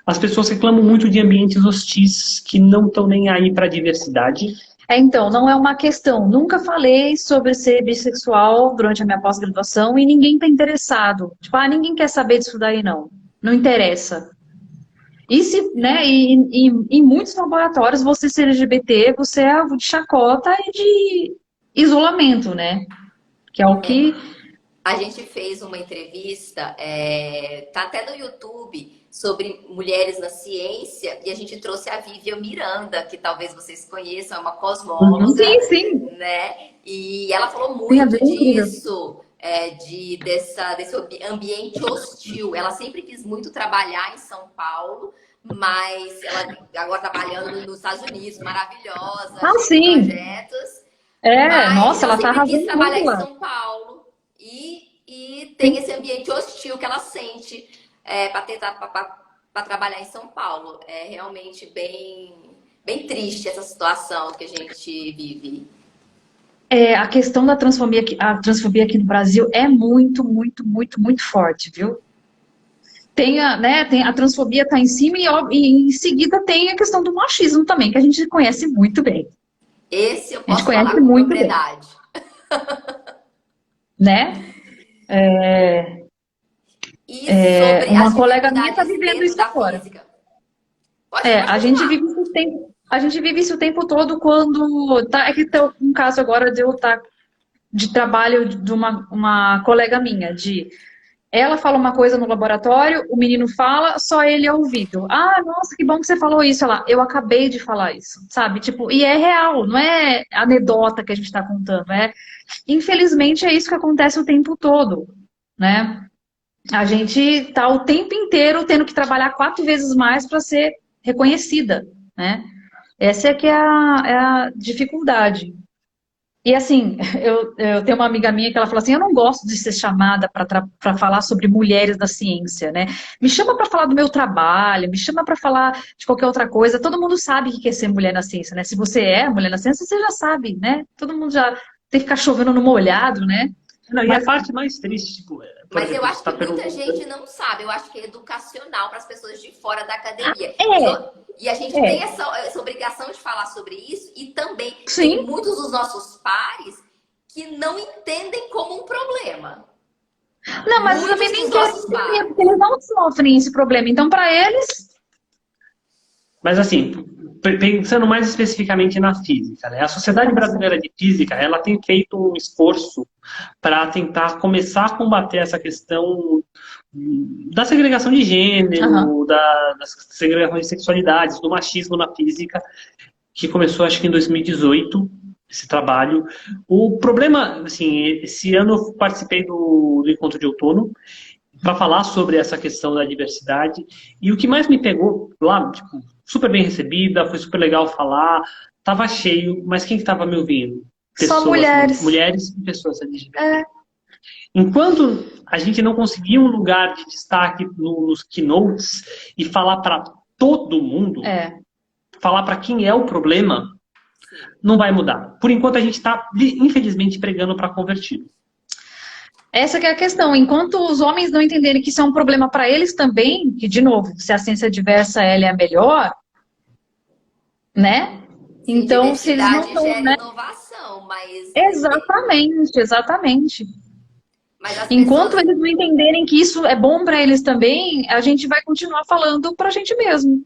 as pessoas reclamam muito de ambientes hostis que não estão nem aí para a diversidade. Então, não é uma questão. Nunca falei sobre ser bissexual durante a minha pós-graduação e ninguém está interessado. Tipo, ninguém quer saber disso daí, não. Não interessa. Em muitos laboratórios, você ser LGBT, você é alvo de chacota e de isolamento, né? Que é o que... A gente fez uma entrevista, tá até no YouTube, sobre mulheres na ciência, e a gente trouxe a Vivian Miranda, que talvez vocês conheçam, é uma cosmóloga. Sim. Né? E ela falou muito disso. Desse ambiente hostil. Ela sempre quis muito trabalhar em São Paulo, mas ela agora trabalhando nos Estados Unidos, maravilhosa, sim. projetos. Nossa, ela tá arrasando. Quis trabalhar em São Paulo e tem esse ambiente hostil que ela sente para trabalhar em São Paulo. É realmente bem triste essa situação que a gente vive. A questão da transfobia aqui no Brasil é muito, muito, muito, muito forte, viu? A transfobia tá em cima e em seguida tem a questão do machismo também, que a gente conhece muito bem. Esse eu posso falar com propriedade. Né? E sobre uma colega minha está vivendo isso agora. A gente vive isso o tempo todo quando... É que tem um caso agora de trabalho de uma colega minha, ela fala uma coisa no laboratório, o menino fala, só ele é ouvido. Nossa, que bom que você falou isso. Eu acabei de falar isso, sabe? Tipo, e é real, não é anedota que a gente está contando. Infelizmente, é isso que acontece o tempo todo, né? A gente tá o tempo inteiro tendo que trabalhar 4 vezes mais para ser reconhecida, né? Essa é que é a dificuldade. E assim, eu tenho uma amiga minha que ela fala assim, eu não gosto de ser chamada para falar sobre mulheres da ciência, né? Me chama para falar do meu trabalho, me chama para falar de qualquer outra coisa. Todo mundo sabe o que é ser mulher na ciência, né? Se você é mulher na ciência, você já sabe, né? Todo mundo já tem que ficar chovendo no molhado, né? E a parte mais triste, tipo... Mas eu acho que muita gente não sabe. Eu acho que é educacional para as pessoas de fora da academia. E a gente tem essa obrigação de falar sobre isso. E também tem muitos dos nossos pares que não entendem como um problema. Não, mas muitos também nem querem entender, porque eles não sofrem esse problema. Então, para eles... Mas assim, pensando mais especificamente na física, né? A Sociedade Brasileira de Física, ela tem feito um esforço para tentar começar a combater essa questão da segregação de gênero, da segregação de sexualidades, do machismo na física, que começou acho que em 2018, esse trabalho. O problema, assim, esse ano eu participei do encontro de outono para falar sobre essa questão da diversidade, e o que mais me pegou lá, tipo, super bem recebida, foi super legal falar, tava cheio, mas quem que tava me ouvindo? Pessoas, só mulheres. Mulheres e pessoas LGBT. Enquanto a gente não conseguir um lugar de destaque nos keynotes e falar para todo mundo, falar para quem é o problema, não vai mudar. Por enquanto a gente está, infelizmente, pregando para convertido. Essa que é a questão. Enquanto os homens não entenderem que isso é um problema para eles também, que, de novo, se a ciência diversa ela é a melhor, né? Sim, então, se eles não estão, né? Inovação, mas... Exatamente. Mas enquanto eles não entenderem que isso é bom para eles também, a gente vai continuar falando para a gente mesmo.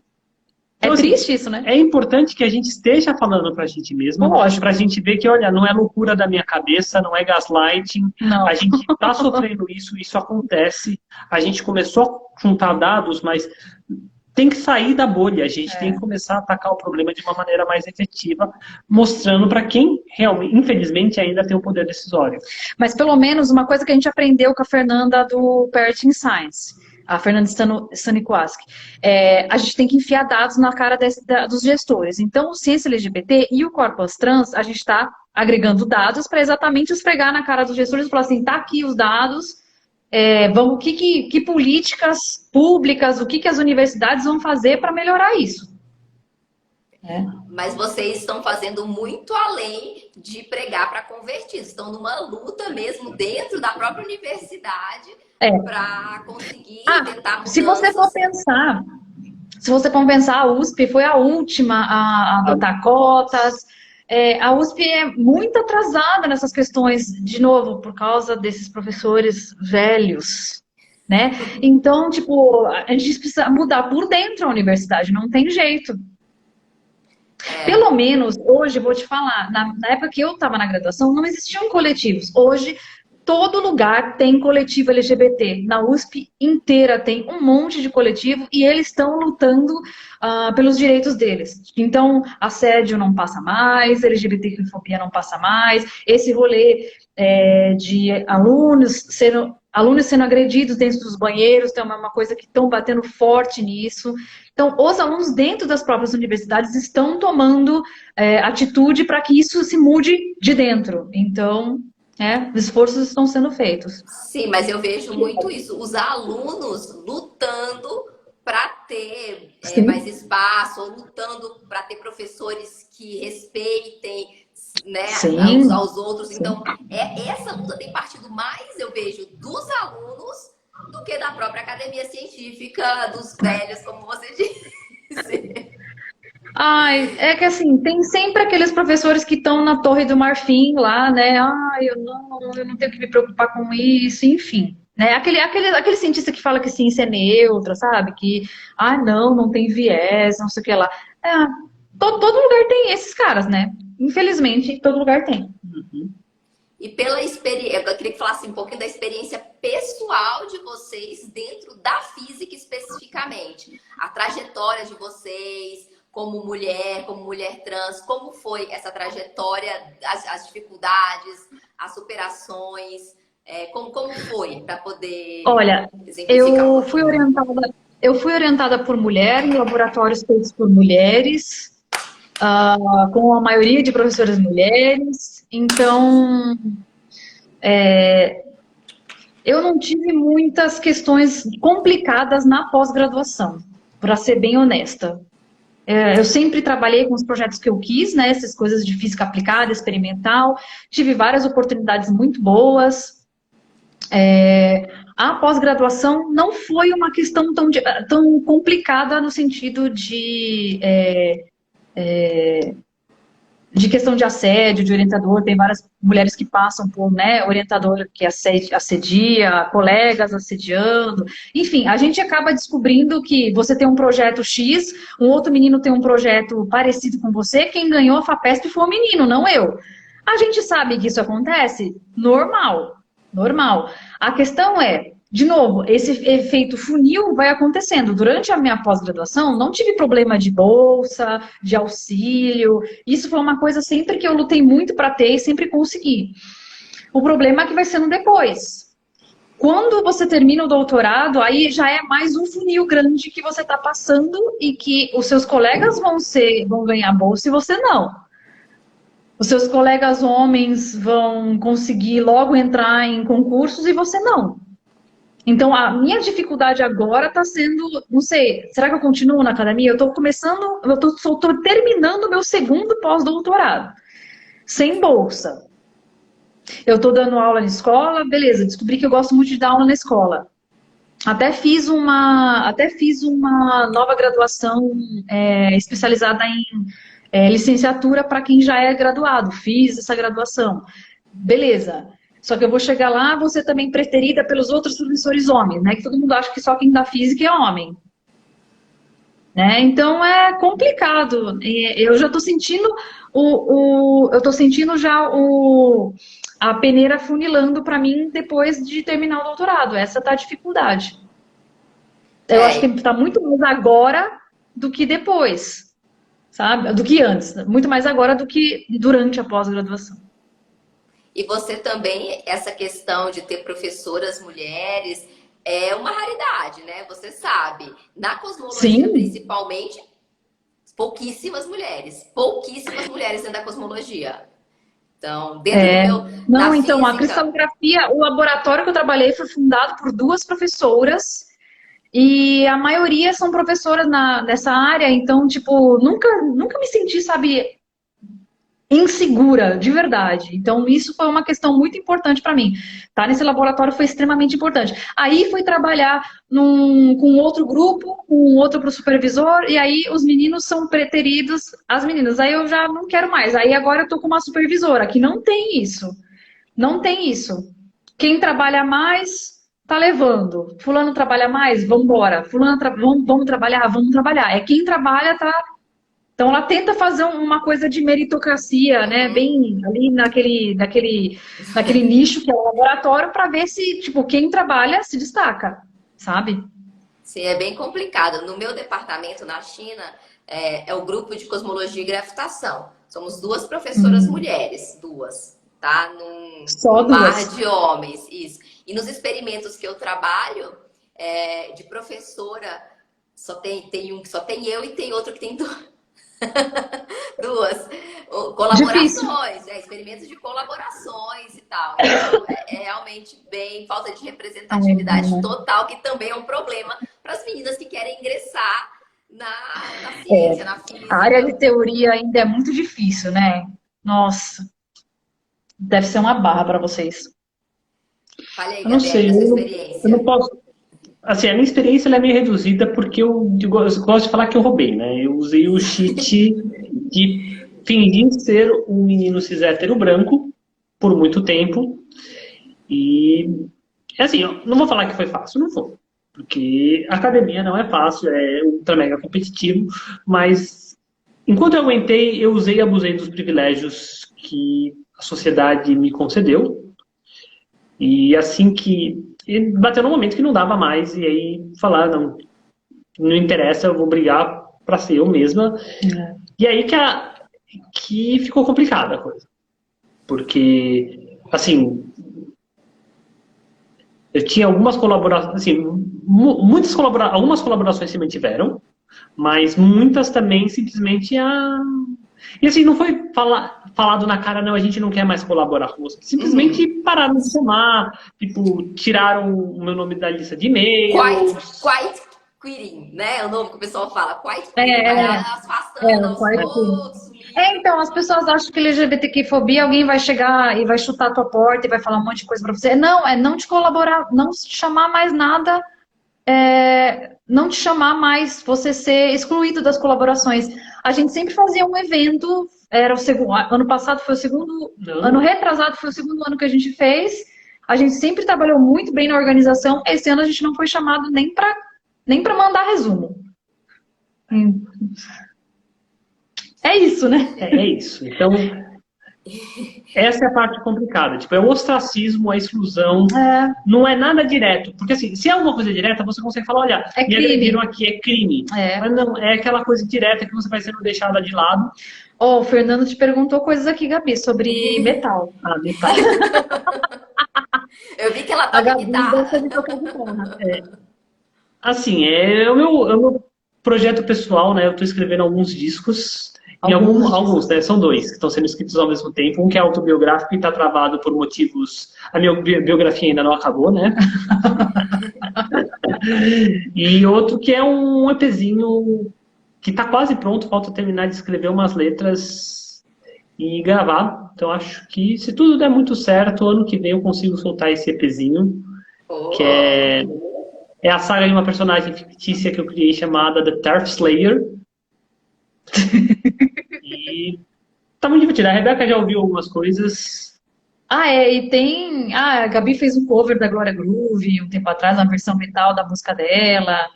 Então, triste isso, né? É importante que a gente esteja falando pra gente mesmo, pra gente ver que, olha, não é loucura da minha cabeça, não é gaslighting, a gente tá sofrendo isso acontece, a gente começou a juntar dados, mas tem que sair da bolha, a gente tem que começar a atacar o problema de uma maneira mais efetiva, mostrando para quem realmente, infelizmente, ainda tem o poder decisório. Mas pelo menos uma coisa que a gente aprendeu com a Fernanda do Parenting Science, a Fernanda Stanikowski, a gente tem que enfiar dados na cara dos gestores. Então, o Ciência LGBT e o Corpus Trans, a gente está agregando dados para exatamente esfregar na cara dos gestores e falar assim, tá aqui os dados, que políticas públicas, o que as universidades vão fazer para melhorar isso. Mas vocês estão fazendo muito além de pregar para convertidos. Estão numa luta mesmo dentro da própria universidade para conseguir tentar mudanças. Se você for pensar, a USP foi a última a adotar cotas. A USP é muito atrasada nessas questões, de novo, por causa desses professores velhos, né? Então, tipo, a gente precisa mudar por dentro a universidade, não tem jeito. Pelo menos, hoje, vou te falar, na época que eu estava na graduação, não existiam coletivos. Hoje, todo lugar tem coletivo LGBT. Na USP inteira tem um monte de coletivo e eles estão lutando pelos direitos deles. Então, assédio não passa mais, LGBTfobia não passa mais, esse rolê de alunos sendo agredidos dentro dos banheiros, então é uma coisa que estão batendo forte nisso. Então, os alunos dentro das próprias universidades estão tomando atitude para que isso se mude de dentro. Então, os esforços estão sendo feitos. Sim, mas eu vejo muito isso. Os alunos lutando para ter mais espaço, ou lutando para ter professores que respeitem, né, uns aos outros. Então, essa luta tem partido mais, eu vejo, dos alunos do que da própria academia científica, dos velhos, como você disse. Ai, é que assim, tem sempre aqueles professores que estão na Torre do Marfim lá, né? Eu não tenho que me preocupar com isso, enfim. Né? Aquele cientista que fala que ciência é neutra, sabe? Que, não tem viés, não sei o que lá. Todo lugar tem esses caras, né? Infelizmente, todo lugar tem. Uhum. E pela experiência, eu queria que falasse um pouquinho da experiência pessoal de vocês dentro da física especificamente. A trajetória de vocês como mulher trans, como foi essa trajetória, as dificuldades, as superações, como foi para poder... Olha, eu fui orientada por mulher, em laboratórios feitos por mulheres, com a maioria de professoras mulheres, então eu não tive muitas questões complicadas na pós-graduação, para ser bem honesta. Eu sempre trabalhei com os projetos que eu quis, né, essas coisas de física aplicada, experimental, tive várias oportunidades muito boas. A pós-graduação não foi uma questão tão complicada no sentido de questão de assédio, de orientador. Tem várias mulheres que passam por, né, orientador que assedia, colegas assediando. Enfim, a gente acaba descobrindo que você tem um projeto X, um outro menino tem um projeto parecido com você, quem ganhou a FAPESP foi o menino, não eu. A gente sabe que isso acontece? Normal. A questão é, de novo, esse efeito funil vai acontecendo. Durante a minha pós-graduação, não tive problema de bolsa, de auxílio. Isso foi uma coisa sempre que eu lutei muito para ter e sempre consegui. O problema é que vai sendo depois. Quando você termina o doutorado, aí já é mais um funil grande que você está passando e que os seus colegas vão ganhar bolsa e você não. Os seus colegas homens vão conseguir logo entrar em concursos e você não. Então, a minha dificuldade agora está sendo, não sei, será que eu continuo na academia? Eu estou terminando o meu segundo pós-doutorado, sem bolsa. Eu estou dando aula na escola, beleza, descobri que eu gosto muito de dar aula na escola. Até fiz uma nova graduação especializada em licenciatura para quem já é graduado. Fiz essa graduação. Beleza. Só que eu vou chegar lá, vou ser também preterida pelos outros professores homens, né? Que todo mundo acha que só quem dá física é homem. Né? Então é complicado. Eu já estou sentindo a peneira funilando para mim depois de terminar o doutorado. Essa tá a dificuldade. Eu acho que está muito mais agora do que depois, sabe? Do que antes. Muito mais agora do que durante a pós-graduação. E você também, essa questão de ter professoras mulheres é uma raridade, né? Você sabe. Na cosmologia, Sim. principalmente, pouquíssimas mulheres dentro da cosmologia. Então, dentro do meu... Não, então, física... a cristalografia, o laboratório que eu trabalhei foi fundado por 2 professoras e a maioria são professoras nessa área, então, tipo, nunca me senti, sabe, insegura, de verdade. Então, isso foi uma questão muito importante para mim. Tá nesse laboratório foi extremamente importante. Aí fui trabalhar com outro grupo, com outro supervisor, e aí os meninos são preteridos, as meninas. Aí eu já não quero mais. Aí agora eu tô com uma supervisora, que não tem isso. Não tem isso. Quem trabalha mais, tá levando. Fulano trabalha mais, vamos embora. Fulano, vamos trabalhar. É quem trabalha, tá... Então, ela tenta fazer uma coisa de meritocracia, né? Bem ali naquele nicho que é o laboratório, para ver se, tipo, quem trabalha se destaca, sabe? Sim, é bem complicado. No meu departamento na China, é o grupo de cosmologia e gravitação. Somos 2 professoras mulheres, 2, tá? Só 2. Mar de homens, isso. E nos experimentos que eu trabalho, de professora, só tem eu e tem outro que tem 2. 2 colaborações, experimentos de colaborações e tal. Então, é realmente bem falta de representatividade total, que também é um problema para as meninas que querem ingressar na ciência, na física. A área de teoria ainda é muito difícil, né? Nossa, deve ser uma barra para vocês. Fale aí, eu não sei, essa experiência. Eu não posso... Assim, a minha experiência ela é meio reduzida porque eu gosto de falar que eu roubei, né? Eu usei o cheat de fingir ser um menino cis hétero branco por muito tempo. E, assim, eu não vou falar que foi fácil, não foi. Porque a academia não é fácil, é ultra mega competitivo, mas enquanto eu aguentei, eu usei e abusei dos privilégios que a sociedade me concedeu. E assim que... E bateu no momento que não dava mais, e aí falar, não interessa, eu vou brigar pra ser eu mesma. E aí que ficou complicada a coisa. Porque, assim, eu tinha algumas colaborações, assim, algumas colaborações se mantiveram, mas muitas também simplesmente E assim, não foi falado na cara, não, a gente não quer mais colaborar com você. Simplesmente pararam de chamar, tipo, tiraram o meu nome da lista de e-mails. Quiet quitting, né? É o nome que o pessoal fala. Quiet quitting, afastando aos outros. Então, as pessoas acham que LGBTQ-fobia, alguém vai chegar e vai chutar a tua porta e vai falar um monte de coisa pra você. Não, é não te colaborar, não te chamar mais nada, não te chamar mais, você ser excluído das colaborações. A gente sempre fazia um evento, era o segundo, ano passado foi o segundo, ano retrasado foi o segundo ano que a gente fez. A gente sempre trabalhou muito bem na organização. Esse ano a gente não foi chamado nem pra mandar resumo. É isso, né? É isso. Então, essa é a parte complicada. Tipo, é o ostracismo, a exclusão. Não é nada direto. Porque, assim, se é alguma coisa direta, você consegue falar, olha, me agrediram aqui, é crime. Mas não, é aquela coisa direta que você vai sendo deixada de lado. O Fernando te perguntou coisas aqui, Gabi, sobre metal. Metal. Eu vi que ela toca guitarra. Assim, é o meu projeto pessoal, né? Eu tô escrevendo alguns discos. Alguns, né? São 2 que estão sendo escritos ao mesmo tempo. Um que é autobiográfico e está travado por motivos... A minha biografia ainda não acabou, né? E outro que é um EPzinho que está quase pronto. Falta terminar de escrever umas letras e gravar. Então acho que se tudo der muito certo, ano que vem eu consigo soltar esse EPzinho. Que é a saga de uma personagem fictícia que eu criei chamada The Turf Slayer. E tá muito divertido. A Rebeca já ouviu algumas coisas. E tem... a Gabi fez um cover da Glória Groove um tempo atrás, uma versão metal da música dela.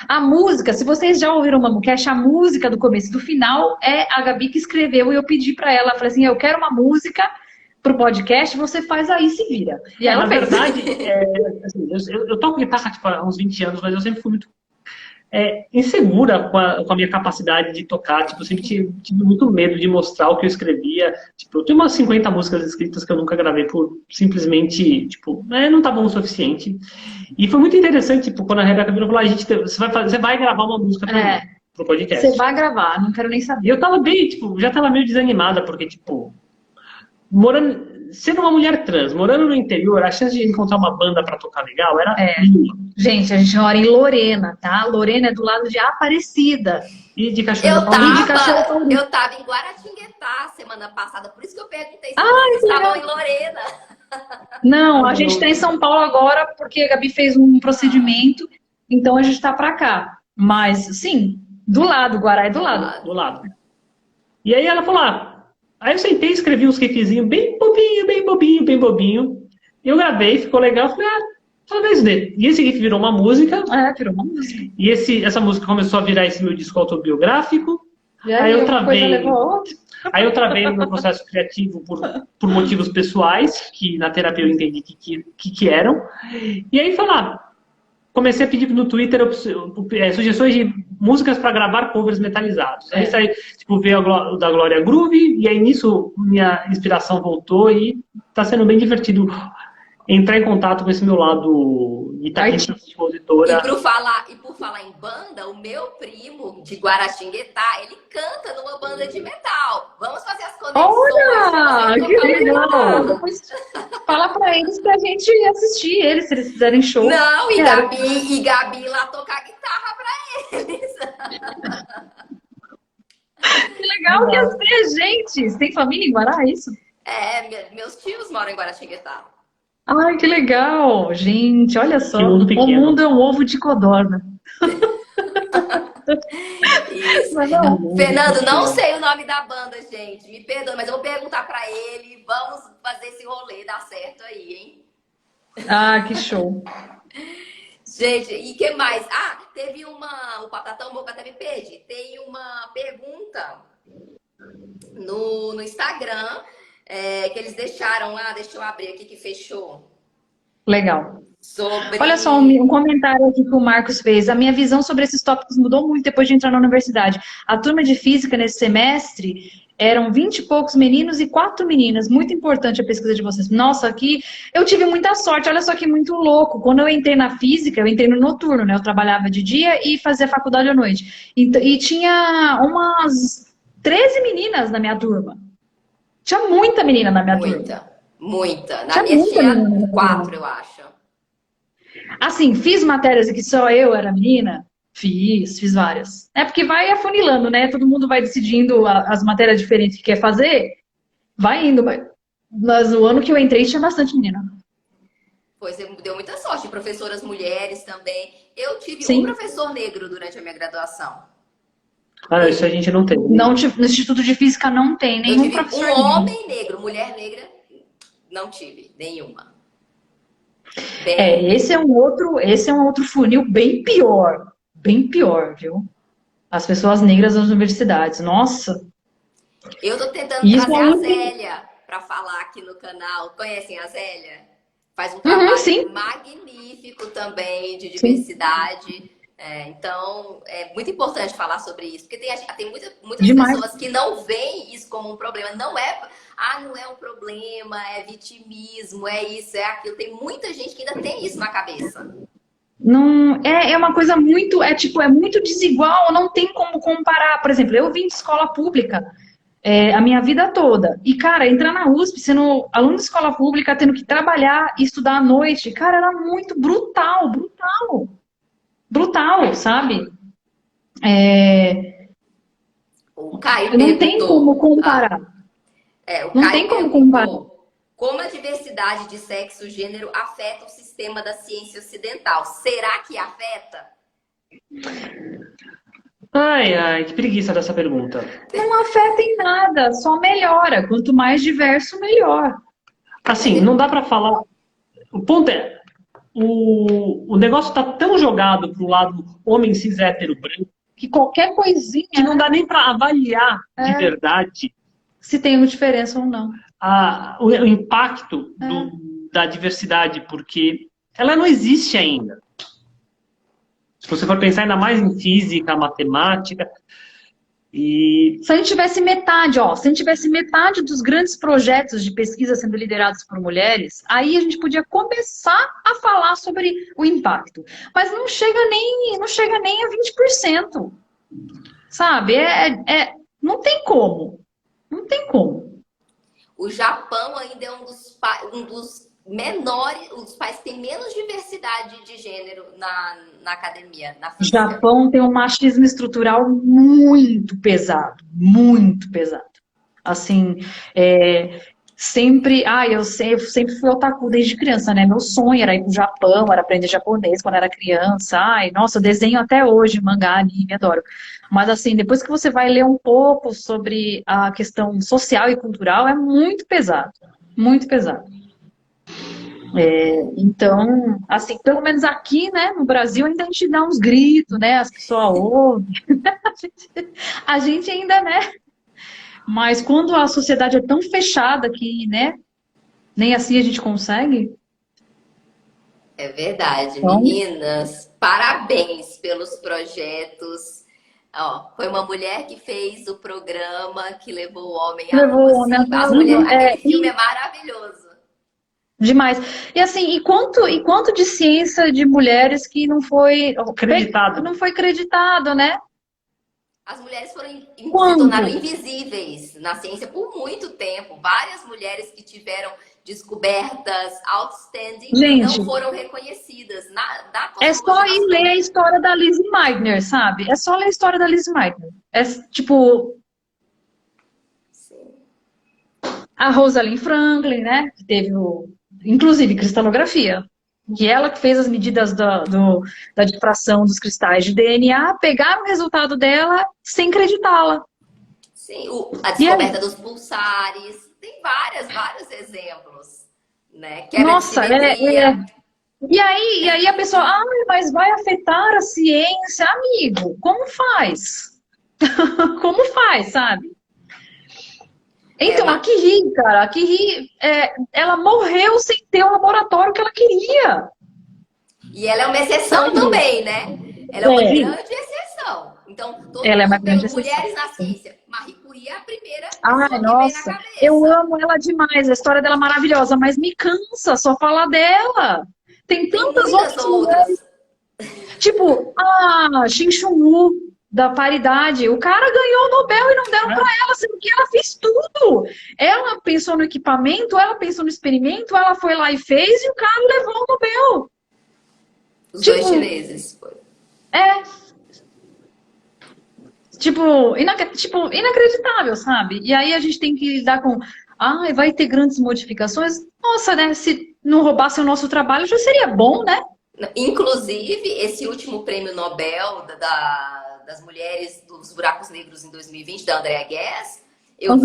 A música, se vocês já ouviram uma música, a música do começo e do final é a Gabi que escreveu e eu pedi pra ela, falei assim, eu quero uma música pro podcast, você faz aí se vira. E ela na verdade, assim, eu toco guitarra tipo, há uns 20 anos, mas eu sempre fui muito insegura com a minha capacidade de tocar. Tipo, eu sempre tive muito medo de mostrar o que eu escrevia. Tipo, eu tenho umas 50 músicas escritas que eu nunca gravei por simplesmente, tipo, não tá bom o suficiente. E foi muito interessante, tipo, quando a Rebeca virou e falou, você vai gravar uma música pro podcast. Você vai gravar, não quero nem saber. E eu tava bem, tipo, já tava meio desanimada, porque, tipo, sendo uma mulher trans, morando no interior, a chance de encontrar uma banda pra tocar legal era mínima. Gente, a gente mora em Lorena, tá? Lorena é do lado de Aparecida. E de Cachoeira Paulista. Eu tava em Guaratinguetá semana passada, por isso que eu perguntei se vocês estavam em Lorena. Não, a gente tá em São Paulo agora, porque a Gabi fez um procedimento, então a gente tá pra cá. Mas, sim, do lado, Guará é do lado. Do lado. E aí ela falou, aí eu sentei e escrevi uns riffzinhos bem bobinho, bem bobinho, bem bobinho. Eu gravei, ficou legal, falei, talvez dê. E esse riff virou uma música. Virou uma música. E essa música começou a virar esse meu disco autobiográfico. Aí eu travei no meu processo criativo por motivos pessoais, que na terapia eu entendi que eram. E aí foi lá. Comecei a pedir no Twitter sugestões de músicas para gravar covers metalizados. Aí veio o da Glória Groove, e aí nisso minha inspiração voltou e tá sendo bem divertido entrar em contato com esse meu lado guitarrista, compositora. E por falar em banda, o meu primo de Guaratinguetá, ele canta numa banda de metal. Vamos fazer as conexões. Olha, que legal! Fala pra eles pra gente assistir eles, se eles fizerem show. Não, e Gabi lá tocar guitarra pra eles. Que legal que ia ser, gente! Você tem família em Guará, é isso? Meus tios moram em Guaratinguetá. Ai, que legal! Gente, olha só. O mundo é um ovo de codorna. Isso. Fernando, não sei o nome da banda, gente. Me perdoa, mas eu vou perguntar pra ele. Vamos fazer esse rolê dar certo aí, hein? Que show. Gente, e que mais? Teve o Papo tá tão bom que até me perdi. Tem uma pergunta no Instagram que eles deixaram lá. Deixa eu abrir aqui que fechou. Legal. Olha só um comentário aqui que o Marcos fez. A minha visão sobre esses tópicos mudou muito depois de entrar na universidade. A turma de física nesse semestre eram 20 e poucos meninos e 4 meninas. Muito importante a pesquisa de vocês. Nossa, aqui eu tive muita sorte. Olha só que muito louco. Quando eu entrei na física, eu entrei no noturno, né? Eu trabalhava de dia e fazia faculdade à noite. E tinha umas 13 meninas na minha turma. Tinha muita menina na minha turma. Muita. Na minha tinha 4, eu acho. Assim, fiz matérias em que só eu era menina? Fiz várias. É porque vai afunilando, né? Todo mundo vai decidindo as matérias diferentes que quer fazer. Vai indo. Mas no ano que eu entrei tinha bastante menina. Pois deu muita sorte. Professoras mulheres também. Eu tive um professor negro durante a minha graduação. Isso a gente não tem. Não, no Instituto de Física não tem nenhum professor negro. Homem negro, mulher negra, não tive nenhuma. Esse é um outro funil bem pior, viu? As pessoas negras das universidades, nossa. Eu tô tentando trazer a Zélia para falar aqui no canal. Conhecem a Zélia? Faz um trabalho magnífico também de diversidade. Então, é muito importante falar sobre isso, porque tem muitas pessoas que não veem isso como um problema. Não é um problema, é vitimismo, é isso, é aquilo. Tem muita gente que ainda tem isso na cabeça. Não, é uma coisa muito, é muito desigual, não tem como comparar. Por exemplo, eu vim de escola pública a minha vida toda. E, cara, entrar na USP, sendo aluno de escola pública, tendo que trabalhar e estudar à noite, cara, era muito brutal. Brutal, sabe? O Caio não tem como comparar. Não tem como comparar. Como a diversidade de sexo e gênero afeta o sistema da ciência ocidental? Será que afeta? Ai, que preguiça dessa pergunta. Não afeta em nada, só melhora. Quanto mais diverso, melhor. Assim, não dá pra falar... O ponto é... O negócio tá tão jogado pro lado homem cis hétero branco que qualquer coisinha que não dá nem para avaliar de verdade se tem diferença ou não. O impacto da diversidade, porque ela não existe ainda. Se você for pensar ainda mais em física, matemática, se a gente tivesse metade, se a gente tivesse metade dos grandes projetos de pesquisa sendo liderados por mulheres, aí a gente podia começar a falar sobre o impacto. Mas não chega nem a 20%. Sabe? Não tem como. Não tem como. O Japão ainda é um dos menores, um dos países que tem menos diversidade de gênero na academia, na física. O Japão tem um machismo estrutural muito pesado, muito pesado. Assim, eu sempre fui otaku desde criança, né? Meu sonho era ir pro Japão, era aprender japonês quando era criança. Nossa, eu desenho até hoje, mangá, anime, adoro. Mas assim, depois que você vai ler um pouco sobre a questão social e cultural, é muito pesado, muito pesado. Então, assim, pelo menos aqui, né, no Brasil, ainda a gente dá uns gritos, né, as pessoas ouvem. A gente ainda, né? Mas quando a sociedade é tão fechada que, né, nem assim a gente consegue. É verdade, então, meninas, parabéns pelos projetos. Foi uma mulher que fez o programa que levou o homem à lua. Aquele filme é maravilhoso. Demais. E assim, e quanto de ciência de mulheres que não foi acreditado, né? As mulheres se tornaram invisíveis na ciência por muito tempo. Várias mulheres que tiveram descobertas outstanding não foram reconhecidas. É só ir ler a história da Lizzie Meitner, sabe? É só ler a história da Lizzie Meitner. É tipo... Sim. A Rosalind Franklin, né? Que teve inclusive cristalografia. E ela que fez as medidas da difração dos cristais de DNA, pegaram o resultado dela sem acreditá-la. Sim, a descoberta dos pulsares. Tem vários exemplos, né? Nossa, E aí a pessoa, mas vai afetar a ciência? Amigo, como faz? Como faz, sabe? Então, a Curie, cara, a Curie, ela morreu sem ter o laboratório que ela queria. E ela é uma exceção também, né? Ela é uma grande exceção. Então, todo mundo tem mulheres na ciência. Marie Curie é a primeira pessoa que vem na cabeça. Eu amo ela demais, a história dela é maravilhosa, mas me cansa só falar dela. Tem tantas outras. Tipo, a Xinxunwu, da paridade. O cara ganhou o Nobel e não deram pra ela, sendo que ela fez tudo. Ela pensou no equipamento, ela pensou no experimento, ela foi lá e fez, e o cara levou o Nobel. Os dois chineses. Tipo, inacreditável, sabe? E aí a gente tem que lidar com... vai ter grandes modificações. Nossa, né? Se não roubasse o nosso trabalho, já seria bom, né? Inclusive, esse último prêmio Nobel das mulheres dos buracos negros em 2020, da Andrea Ghez, eu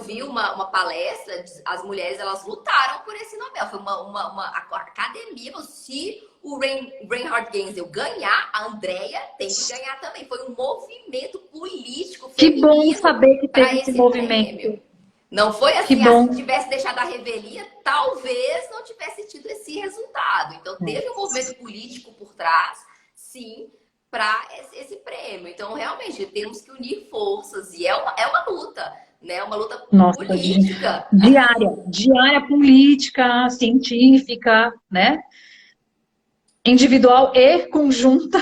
vi uma palestra, as mulheres elas lutaram por esse Nobel. Foi uma academia. Se o Reinhard Genzel ganhar, a Andrea tem que ganhar também. Foi um movimento político feminino. Que bom saber que teve esse movimento. Prêmio. Não foi assim, se tivesse deixado a revelia, talvez não tivesse tido esse resultado. Então, teve um movimento político por trás, sim, para esse prêmio. Então, realmente, temos que unir forças. E é uma luta, né? Uma luta política. Diária política, científica, né? Individual e conjunta.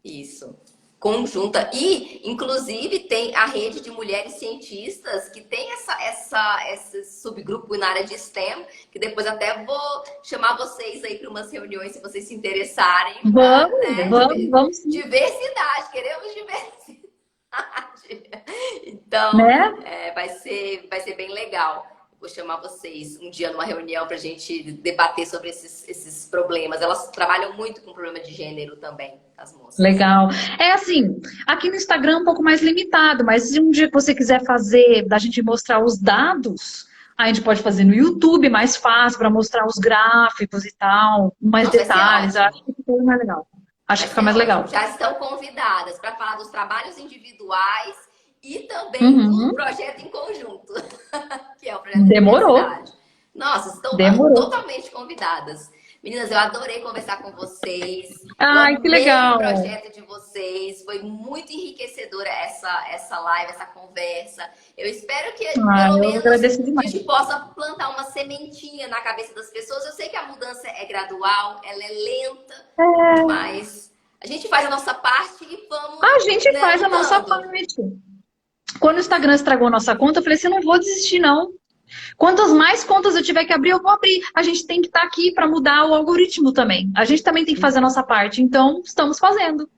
Isso. Conjunta. E, inclusive, tem a rede de mulheres cientistas que tem esse subgrupo na área de STEM, que depois até vou chamar vocês aí para umas reuniões, se vocês se interessarem. Vamos. Diversidade, queremos diversidade. Então, vai ser bem legal. Vou chamar vocês um dia numa reunião para a gente debater sobre esses problemas. Elas trabalham muito com problema de gênero também, as moças. Legal. Assim, aqui no Instagram é um pouco mais limitado, mas se um dia que você quiser fazer, da gente mostrar os dados, a gente pode fazer no YouTube, mais fácil, para mostrar os gráficos e tal, mais detalhes. Acho que fica mais legal. Acho que fica mais legal. Já estão convidadas para falar dos trabalhos individuais e também do projeto em conjunto, que é o projeto Demorou. da universidade. Nossa, estão totalmente convidadas. Meninas, eu adorei conversar com vocês. Ai, que legal. O projeto de vocês foi muito enriquecedora essa live, essa conversa. Eu espero que pelo menos a gente possa plantar uma sementinha na cabeça das pessoas. Eu sei que a mudança é gradual, ela é lenta, mas a gente faz a nossa parte e vamos. A gente faz a nossa parte. Quando o Instagram estragou a nossa conta, eu falei assim, eu não vou desistir, não. Quantas mais contas eu tiver que abrir, eu vou abrir. A gente tem que estar aqui para mudar o algoritmo também. A gente também tem que fazer a nossa parte. Então, estamos fazendo.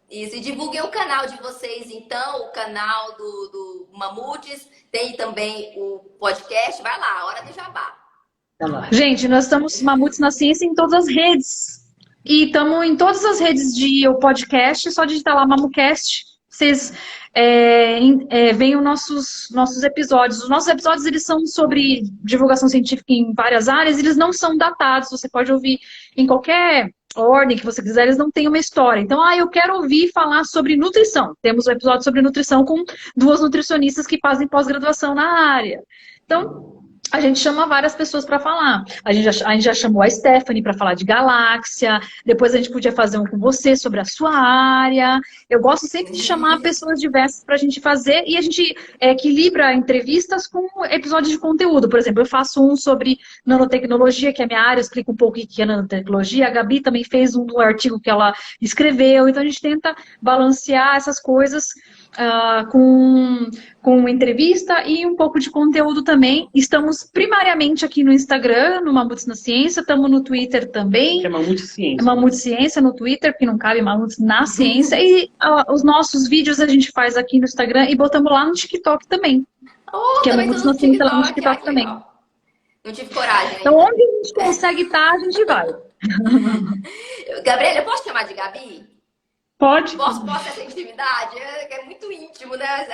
Isso, e divulguem o canal de vocês, então, o canal do Mamutes. Tem também o podcast. Vai lá, hora do jabá. Gente, nós estamos Mamutes na Ciência em todas as redes. E estamos em todas as redes de podcast. Só digitar lá Mamucast. Vocês veem os nossos episódios. Os nossos episódios, eles são sobre divulgação científica em várias áreas. Eles não são datados. Você pode ouvir em qualquer ordem que você quiser. Eles não têm uma história. Então, eu quero ouvir falar sobre nutrição. Temos um episódio sobre nutrição com 2 nutricionistas que fazem pós-graduação na área. Então, a gente chama várias pessoas para falar. A gente já chamou a Stephanie para falar de galáxia. Depois a gente podia fazer um com você sobre a sua área. Eu gosto sempre de chamar pessoas diversas para a gente fazer. E a gente equilibra entrevistas com episódios de conteúdo. Por exemplo, eu faço um sobre nanotecnologia, que é a minha área. Eu explico um pouco o que é nanotecnologia. A Gabi também fez um artigo que ela escreveu. Então a gente tenta balancear essas coisas com entrevista e um pouco de conteúdo também. Estamos primariamente aqui no Instagram, no Mamutes na Ciência, estamos no Twitter também. É Mamutes Ciência. É Mamutes Ciência no Twitter, porque não cabe Mamutes na Ciência. E os nossos vídeos a gente faz aqui no Instagram e botamos lá no TikTok também. Que é Mamutes na Ciência lá no TikTok também. Não tive coragem. Então, onde a gente consegue estar, a gente vai. Gabriela, eu posso chamar de Gabi? Pode. Posso ter essa intimidade? É muito íntimo, né?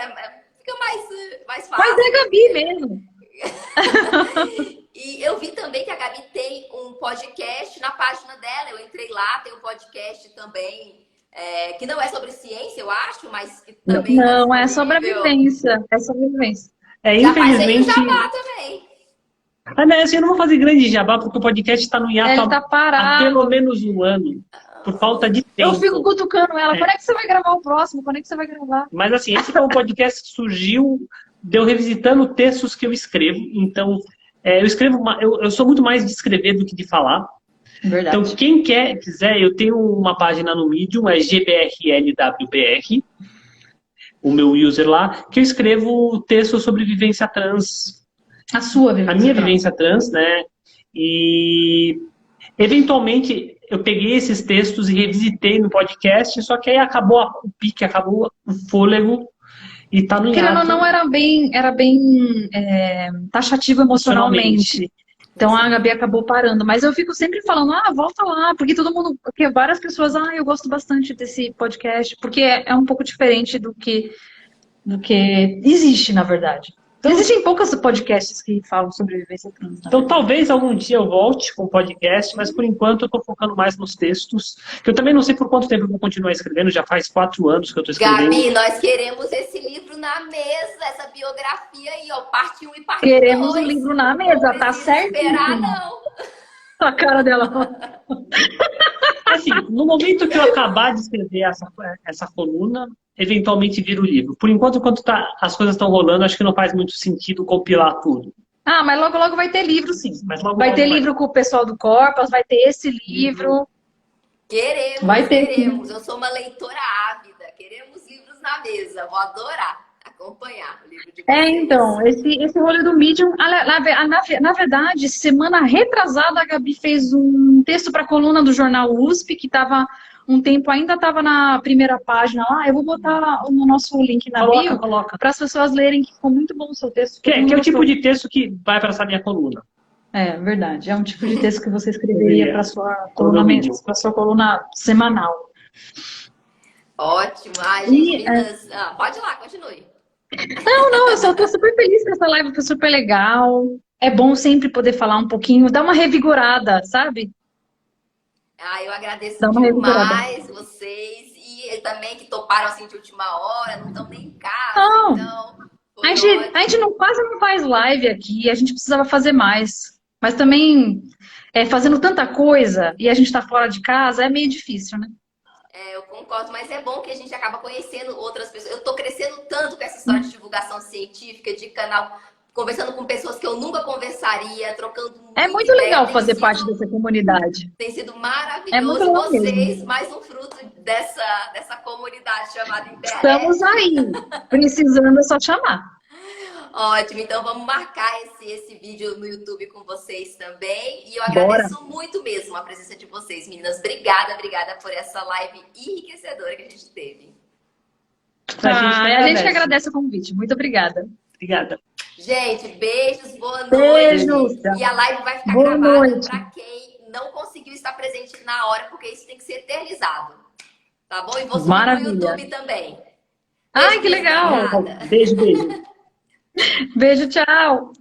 Fica mais fácil. Mas é Gabi mesmo. E eu vi também que a Gabi tem um podcast na página dela. Eu entrei lá, tem um podcast também, que não é sobre ciência, eu acho, mas que também não é sobre a vivência. É sobre a vivência. Infelizmente. Já jabá também. Eu não vou fazer grande jabá, porque o podcast está no hiato há pelo menos um ano. Por falta de tempo. Eu fico cutucando ela. Quando é que você vai gravar o próximo? Quando é que você vai gravar? Mas assim, esse é um podcast que surgiu de eu revisitando textos que eu escrevo. Então, eu sou muito mais de escrever do que de falar. Verdade. Então, quem quiser, eu tenho uma página no Medium, é GBRLWBR, o meu user lá, que eu escrevo textos sobre vivência trans. A sua vivência trans. A minha vivência trans, né? E, eventualmente, eu peguei esses textos e revisitei no podcast, só que aí acabou o pique, acabou o fôlego e tá no hiato. Querendo ou não, era bem taxativo emocionalmente. Então a Gabi acabou parando. Mas eu fico sempre falando, volta lá, porque porque várias pessoas, eu gosto bastante desse podcast, porque é um pouco diferente do que existe, na verdade. Então, existem poucos podcasts que falam sobre vivência trans. Então, talvez algum dia eu volte com o podcast, mas por enquanto eu estou focando mais nos textos, que eu também não sei por quanto tempo eu vou continuar escrevendo, já faz 4 anos que eu estou escrevendo. Gabi, nós queremos esse livro na mesa, essa biografia aí, parte 1 e parte 2. Queremos o livro na mesa, tá certo? Não esperar, não. A cara dela. Assim, no momento que eu acabar de escrever essa coluna, eventualmente vira o livro. Por enquanto as coisas estão rolando, acho que não faz muito sentido compilar tudo. Mas logo, logo vai ter livro, sim. Mas logo, vai ter livro com o pessoal do Corpas, vai ter esse livro. Queremos. Eu sou uma leitora ávida. Queremos livros na mesa. Vou adorar acompanhar o livro de vocês. Então, esse rolê do Medium, na verdade, semana retrasada, a Gabi fez um texto para a coluna do jornal USP, que estava um tempo, ainda estava na primeira página lá. Eu vou botar no nosso link na bio, para as pessoas lerem, que ficou muito bom o seu texto. Que é o tipo de texto que vai para essa minha coluna. É verdade, é um tipo de texto que você escreveria para a sua coluna semanal. Ótimo. Gente, meninas, pode ir lá, continue. Não, eu só tô super feliz com essa live, foi super legal. É bom sempre poder falar um pouquinho, dar uma revigorada, sabe? Eu agradeço demais vocês. E aqui também, que toparam assim de última hora, não estão nem em casa, Não. então... A gente quase não faz live aqui, a gente precisava fazer mais. Mas também, fazendo tanta coisa e a gente tá fora de casa, é meio difícil, né? Eu concordo, mas é bom que a gente acaba conhecendo outras pessoas. Eu tô crescendo tanto com essa história de divulgação científica, de canal, conversando com pessoas que eu nunca conversaria, trocando É muito legal fazer parte dessa comunidade. Tem sido maravilhoso. É muito legal Vocês, mesmo. mais um fruto dessa comunidade chamada internet. Estamos aí. Precisando é só chamar. Ótimo, então vamos marcar esse vídeo no YouTube com vocês também. E eu agradeço muito mesmo a presença de vocês, meninas. Obrigada por essa live enriquecedora que a gente teve. A gente que agradece o convite. Muito obrigada. Obrigada. Gente, beijos, boa noite. Beijos. E a live vai ficar boa gravada noite. para quem não conseguiu estar presente na hora, porque isso tem que ser eternizado. Tá bom? E vou subir no YouTube também. Ai, que legal. Beijo. Beijo, tchau.